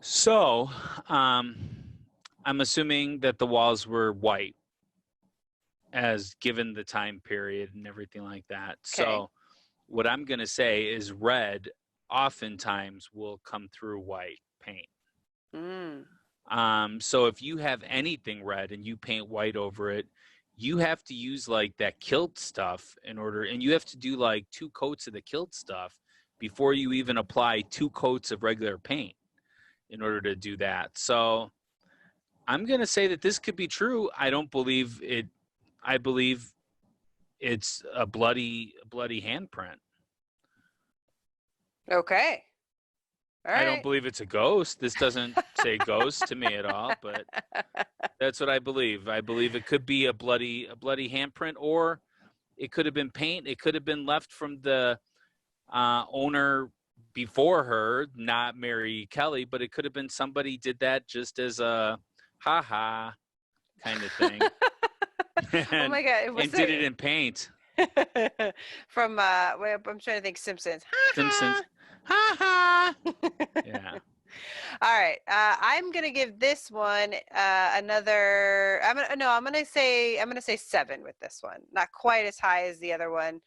S1: So, I'm assuming that the walls were white, as given the time period and everything like that. Okay. So what I'm going to say is red oftentimes will come through white paint. So if you have anything red and you paint white over it, you have to use like that kilt stuff and you have to do like 2 coats of the kilt stuff before you even apply 2 coats of regular paint in order to do that. So I'm going to say that this could be true. I don't believe it. I believe it's a bloody handprint.
S2: Okay. All right.
S1: I don't believe it's a ghost. This doesn't say ghost to me at all, but that's what I believe. I believe it could be a bloody handprint, or it could have been paint. It could have been left from the owner before her, not Mary Kelly, but it could have been somebody did that just as a ha-ha kind of thing.
S2: Oh my God.
S1: And did it in paint.
S2: From, I'm trying to think, Simpsons.
S1: Simpsons. Ha-ha. Yeah.
S2: All right. I'm gonna give this one another. I'm gonna say 7 with this one. Not quite as high as the other one,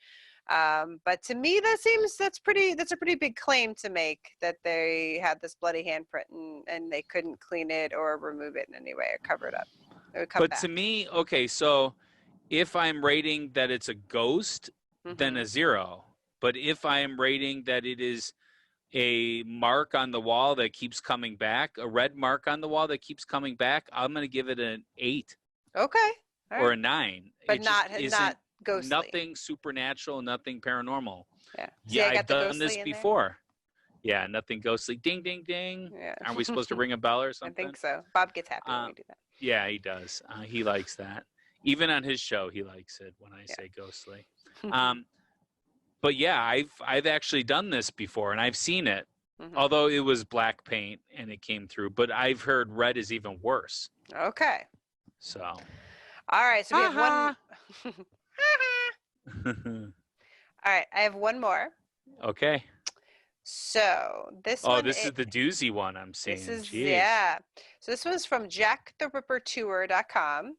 S2: but to me that's a pretty big claim to make, that they had this bloody handprint and they couldn't clean it or remove it in any way or cover it up. It would come
S1: But
S2: back.
S1: to me, okay, so if I'm rating that it's a ghost, then a 0. But if I am rating that it is a mark on the wall that keeps coming back, a red mark on the wall that keeps coming back, I'm going to give it an 8.
S2: Okay. All
S1: or
S2: right.
S1: a 9.
S2: But
S1: it
S2: not ghostly.
S1: Nothing supernatural, nothing paranormal.
S2: Yeah.
S1: Yeah,
S2: I got
S1: I've
S2: the
S1: done this
S2: ghostly in there.
S1: before. Yeah, nothing ghostly. Ding, ding, ding.
S2: Yeah.
S1: Aren't we supposed to ring a bell or
S2: I
S1: something?
S2: think so. Bob gets happy when we do that.
S1: Yeah, he does. He likes that. Even on his show, he likes it when I say ghostly. But yeah, I've actually done this before, and I've seen it. Although it was black paint and it came through, but I've heard red is even worse.
S2: Okay.
S1: So.
S2: All right. So we have one. All right. I have one more.
S1: Okay.
S2: So this
S1: this is the doozy one I'm seeing.
S2: This is,
S1: Jeez.
S2: yeah. So this one's from JackTheRipperTour.com.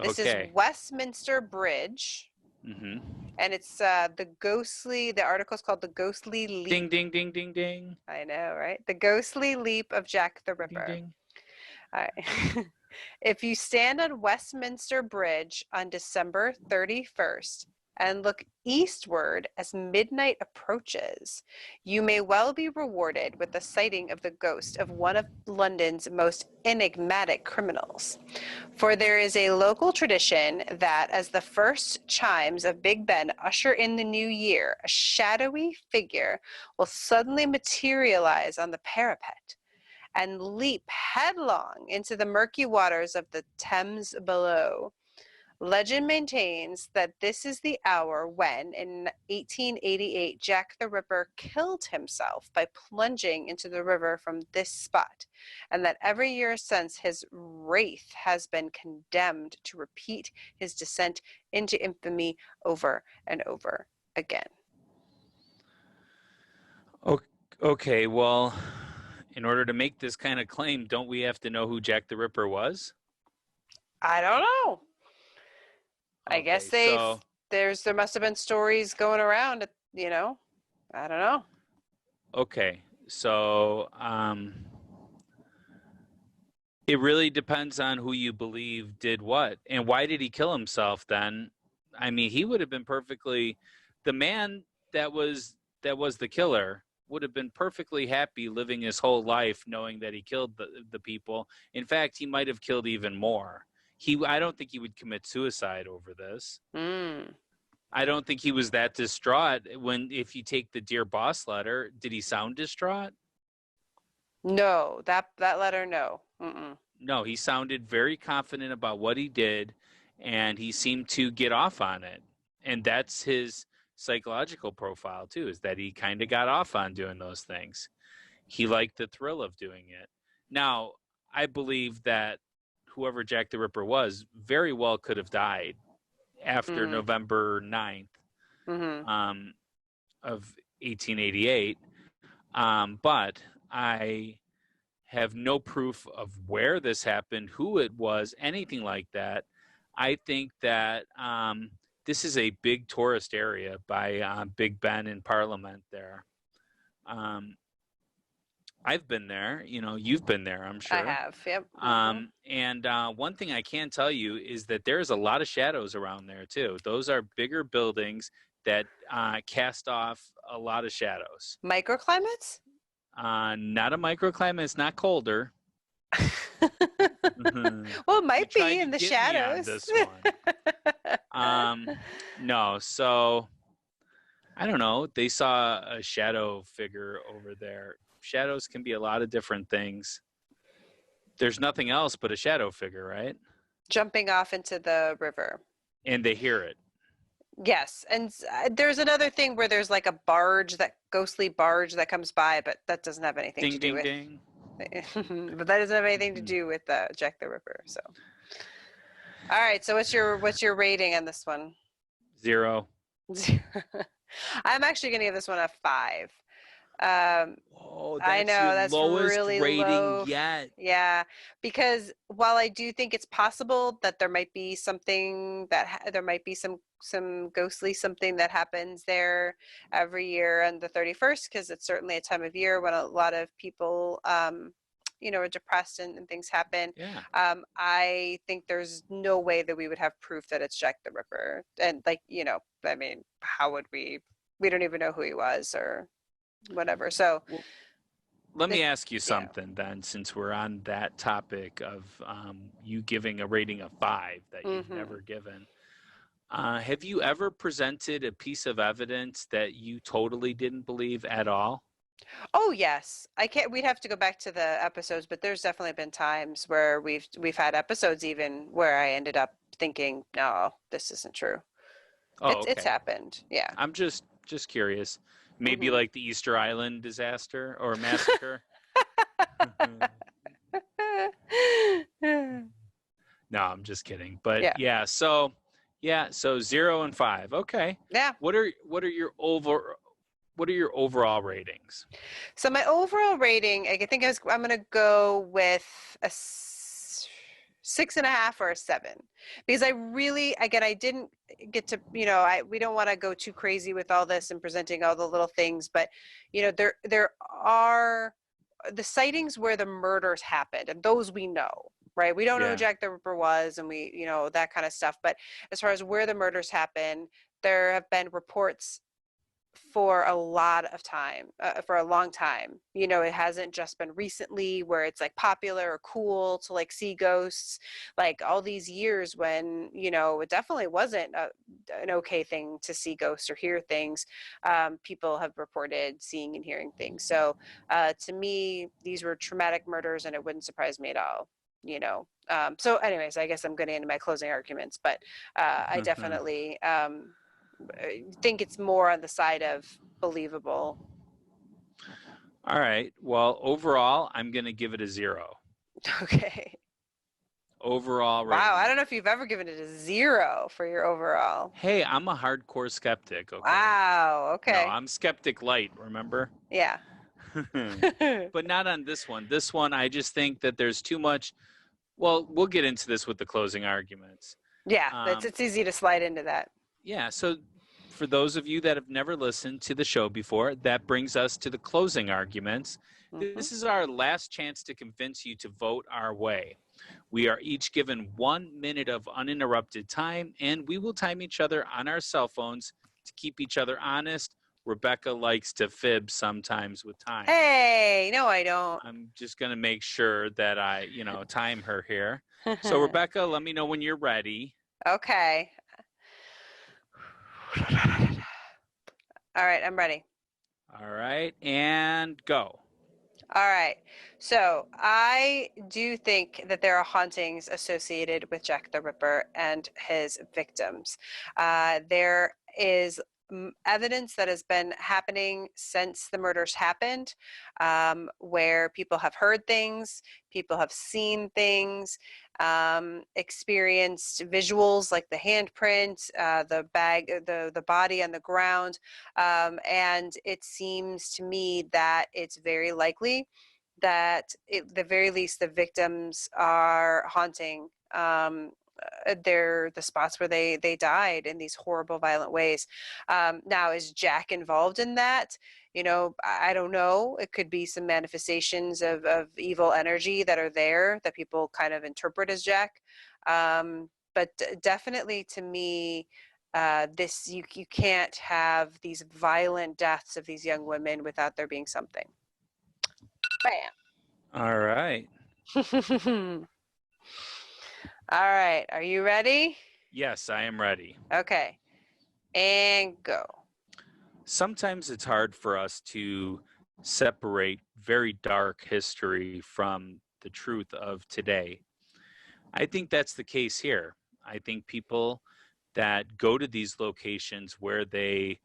S2: This is Westminster Bridge. And it's the article's called The Ghostly Leap.
S1: Ding, ding, ding, ding, ding.
S2: I know, right? The Ghostly Leap of Jack the Ripper.
S1: Ding, ding.
S2: All right. If you stand on Westminster Bridge on December 31st and look eastward as midnight approaches, you may well be rewarded with the sighting of the ghost of one of London's most enigmatic criminals. For there is a local tradition that as the first chimes of Big Ben usher in the new year, a shadowy figure will suddenly materialize on the parapet and leap headlong into the murky waters of the Thames below. Legend maintains that this is the hour when, in 1888, Jack the Ripper killed himself by plunging into the river from this spot, and that every year since his wraith has been condemned to repeat his descent into infamy over and over again.
S1: Okay, well, in order to make this kind of claim, don't we have to know who Jack the Ripper was?
S2: I don't know. I guess there must have been stories going around, I don't know.
S1: Okay, so it really depends on who you believe did what. And why did he kill himself then? I mean, he would have been the man that was the killer would have been perfectly happy living his whole life knowing that he killed the people. In fact, he might have killed even more. I don't think he would commit suicide over this. I don't think he was that distraught if you take the Dear Boss letter. Did he sound distraught?
S2: No, that letter, no.
S1: No, he sounded very confident about what he did, and he seemed to get off on it. And that's his psychological profile too, is that he kind of got off on doing those things. He liked the thrill of doing it. Now, I believe that whoever Jack the Ripper was very well could have died after November 9th of 1888. But I have no proof of where this happened, who it was, anything like that. I think that this is a big tourist area by Big Ben in Parliament there. I've been there. You've been there, I'm sure.
S2: I have. Yep.
S1: And one thing I can tell you is that there's a lot of shadows around there too. Those are bigger buildings that cast off a lot of shadows.
S2: Microclimates?
S1: Not a microclimate. It's not colder.
S2: Well, it might
S1: You tried
S2: be
S1: to
S2: in the
S1: get me on
S2: shadows.
S1: this one. No. So I don't know. They saw a shadow figure over there. Shadows can be a lot of different things. There's nothing else but a shadow figure, right?
S2: Jumping off into the river.
S1: And they hear it.
S2: Yes, and there's another thing where there's like a barge, that ghostly barge that comes by, but that doesn't have anything
S1: Ding,
S2: to do
S1: ding,
S2: with.
S1: ding.
S2: But that doesn't have anything to do with Jack the Ripper. So, all right. So what's your rating on this one?
S1: 0.
S2: I'm actually going to give this one a 5.
S1: Oh, that's
S2: I know
S1: your
S2: that's
S1: lowest
S2: really
S1: rating
S2: low.
S1: yet.
S2: Yeah, because while I do think it's possible that there might be something there might be some ghostly something that happens there every year on the 31st, because it's certainly a time of year when a lot of people are depressed and things happen.
S1: Yeah.
S2: I think there's no way that we would have proof that it's Jack the Ripper. And I mean, how would we don't even know who he was or whatever. So
S1: let me ask you something then, since we're on that topic of you giving a rating of 5 that you've never given. Have you ever presented a piece of evidence that you totally didn't believe at all?
S2: Oh yes, we'd have to go back to the episodes, but there's definitely been times where we've had episodes even where I ended up thinking, no, this isn't true. It's happened. Yeah.
S1: I'm just curious. Maybe like the Easter Island disaster or massacre. No, I'm just kidding. But so 0 and 5. Okay.
S2: Yeah.
S1: What are your overall ratings?
S2: So my overall rating, I think I'm going to go with a 6.5 or a 7, because I really, again, I didn't get to, we don't want to go too crazy with all this and presenting all the little things, but there are the sightings where the murders happened, and those we know, right? We don't know who Jack the Ripper was, and we, that kind of stuff. But as far as where the murders happen, there have been reports for a lot of time, for a long time. It hasn't just been recently where it's like popular or cool to like see ghosts, like all these years when, it definitely wasn't an okay thing to see ghosts or hear things. People have reported seeing and hearing things. So to me, these were traumatic murders, and it wouldn't surprise me at all. So anyways, I guess I'm getting into my closing arguments, but I definitely think it's more on the side of believable.
S1: All right. Well, overall, I'm going to give it a 0.
S2: Okay.
S1: Overall rating.
S2: Wow, I don't know if you've ever given it a 0 for your overall.
S1: Hey, I'm a hardcore skeptic. Okay.
S2: Wow. Okay.
S1: No, I'm skeptic light. Remember?
S2: Yeah.
S1: But not on this one. This one, I just think that there's too much. Well, we'll get into this with the closing arguments.
S2: Yeah, it's easy to slide into that.
S1: Yeah. So for those of you that have never listened to the show before, that brings us to the closing arguments. This is our last chance to convince you to vote our way. We are each given 1 minute of uninterrupted time, and we will time each other on our cell phones to keep each other honest. Rebecca likes to fib sometimes with time.
S2: Hey, no, I don't.
S1: I'm just going to make sure that I, time her here. So, Rebecca, let me know when you're ready.
S2: Okay. All right, I'm ready.
S1: All right, and go.
S2: All right. So I do think that there are hauntings associated with Jack the Ripper and his victims. There is evidence that has been happening since the murders happened, where people have heard things, people have seen things, experienced visuals like the handprint, the body on the ground, and it seems to me that it's very likely that at the very least the victims are haunting the spots where they died in these horrible, violent ways. Now, is Jack involved in that? I don't know. It could be some manifestations of evil energy that are there that people kind of interpret as Jack. But definitely, to me, this you can't have these violent deaths of these young women without there being something. Bam.
S1: All right.
S2: All right. Are you ready?
S1: Yes, I am ready.
S2: Okay. And go.
S1: Sometimes it's hard for us to separate very dark history from the truth of today. I think that's the case here. I think people that go to these locations where they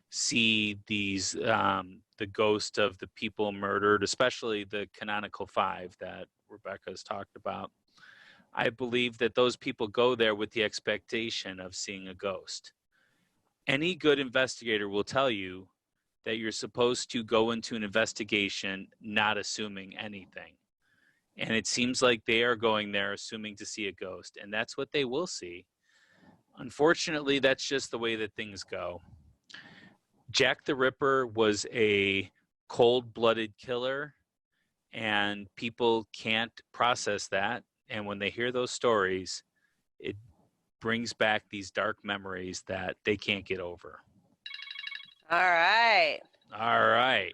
S1: see these the ghost of the people murdered, especially the Canonical Five that Rebecca's talked about, I believe that those people go there with the expectation of seeing a ghost. Any good investigator will tell you that you're supposed to go into an investigation not assuming anything. And it seems like they are going there assuming to see a ghost, and that's what they will see. Unfortunately, that's just the way that things go. Jack the Ripper was a cold-blooded killer, and people can't process that. And when they hear those stories, it brings back these dark memories that they can't get over.
S2: All right.
S1: All right.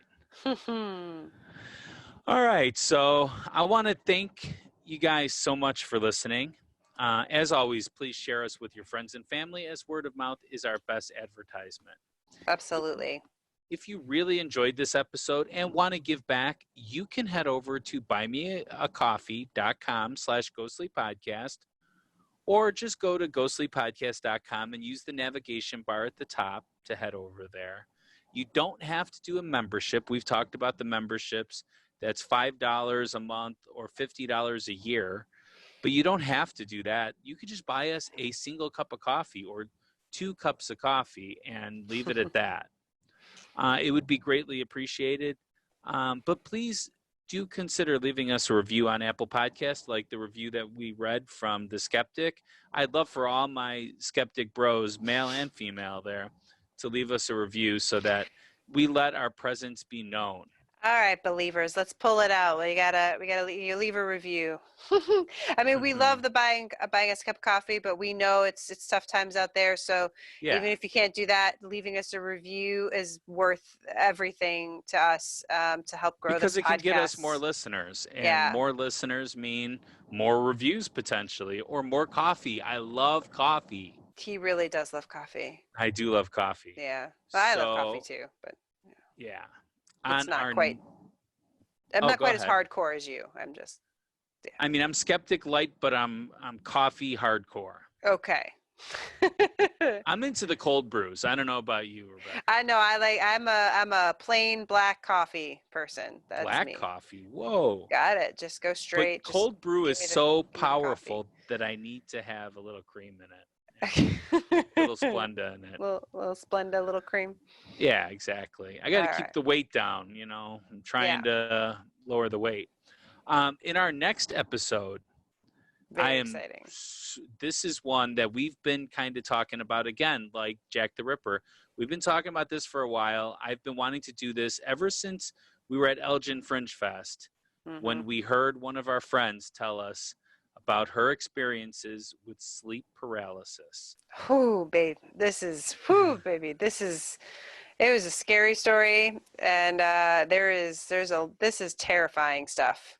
S1: All right. So I want to thank you guys so much for listening. As always, please share us with your friends and family, as word of mouth is our best advertisement.
S2: Absolutely.
S1: If you really enjoyed this episode and want to give back, you can head over to buymeacoffee.com/ghostlypodcast, or just go to ghostlypodcast.com and use the navigation bar at the top to head over there. You don't have to do a membership. We've talked about the memberships. That's $5 a month or $50 a year. But you don't have to do that. You could just buy us a single cup of coffee or 2 cups of coffee and leave it at that. It would be greatly appreciated. But please do consider leaving us a review on Apple Podcasts, like the review that we read from The Skeptic. I'd love for all my skeptic bros, male and female there, to leave us a review so that we let our presence be known.
S2: All right, believers, let's pull it out. You leave a review. I mean, we love the buying us a cup of coffee, but we know it's tough times out there. So even if you can't do that, leaving us a review is worth everything to us to help grow
S1: because
S2: this
S1: it can get us
S2: podcast.
S1: more listeners, and more listeners mean more reviews potentially, or more coffee. I love coffee.
S2: He really does love coffee.
S1: I do love coffee.
S2: Yeah, well, I love coffee too, but
S1: yeah.
S2: It's not quite. I'm not quite as
S1: ahead.
S2: hardcore as you. I'm just. Yeah.
S1: I mean, I'm skeptic light, but I'm coffee hardcore.
S2: Okay.
S1: I'm into the cold brews. I don't know about you, Rebecca.
S2: I know. I'm a plain black coffee person. That's
S1: black
S2: me.
S1: Coffee. Whoa.
S2: Got it. Just go straight.
S1: But cold brew is so powerful
S2: coffee.
S1: that I need to have a little cream in it. A little Splenda in it.
S2: Little Splenda, little cream.
S1: Yeah, exactly. I got to keep
S2: right.
S1: the weight down, I'm trying to lower the weight. In our next episode,
S2: Very exciting.
S1: This is one that we've been kind of talking about again, like Jack the Ripper. We've been talking about this for a while. I've been wanting to do this ever since we were at Elgin Fringe Fest, when we heard one of our friends tell us about her experiences with sleep paralysis.
S2: Whew, babe. This is, baby. It was a scary story, and this is terrifying stuff.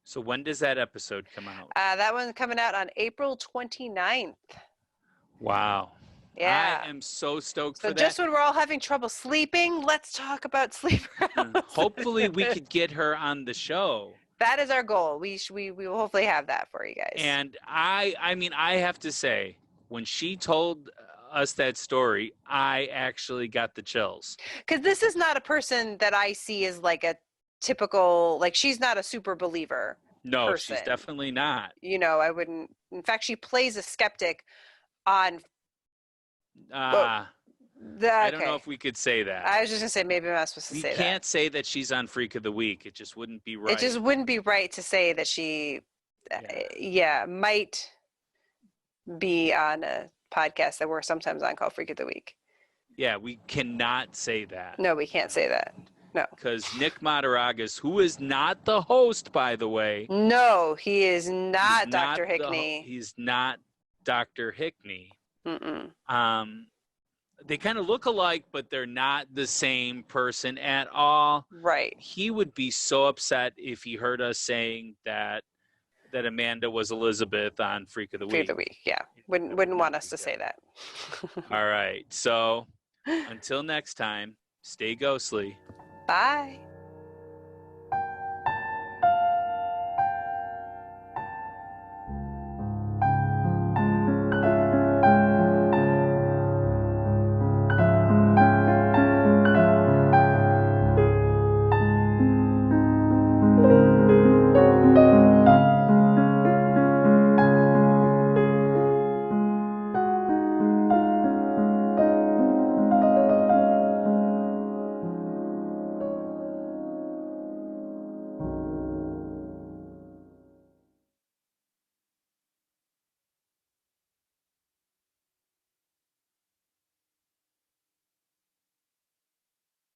S1: So when does that episode come out?
S2: That one's coming out on April 29th.
S1: Wow.
S2: Yeah.
S1: I am so stoked for that.
S2: So just when we're all having trouble sleeping, let's talk about sleep paralysis.
S1: Hopefully we could get her on the show.
S2: That is our goal. We will hopefully have that for you guys.
S1: And I mean, I have to say, when she told us that story, I actually got the chills.
S2: Because this is not a person that I see as like a typical, like she's not a super believer.
S1: No,
S2: person.
S1: She's definitely not.
S2: I wouldn't. In fact, she plays a skeptic on.
S1: I don't know if we could say that.
S2: I was just gonna say maybe I'm not supposed to say that.
S1: You can't say that she's on Freak of the Week. It just wouldn't be right.
S2: It just wouldn't be right to say that she, might be on a podcast that we're sometimes on called Freak of the Week.
S1: Yeah, we cannot say that.
S2: No, we can't say that. No.
S1: Because Nick Mataragas, who is not the host, by the way.
S2: No, he is not
S1: he's
S2: Dr.
S1: not
S2: Hickney.
S1: He's not Dr. Hickney.
S2: Mm-mm.
S1: They kind of look alike, but they're not the same person at all.
S2: Right.
S1: He would be so upset if he heard us saying that Amanda was Elizabeth on Freak of the Week.
S2: Freak of the Week, yeah. Wouldn't want us to say that.
S1: All right. So until next time, stay ghostly.
S2: Bye.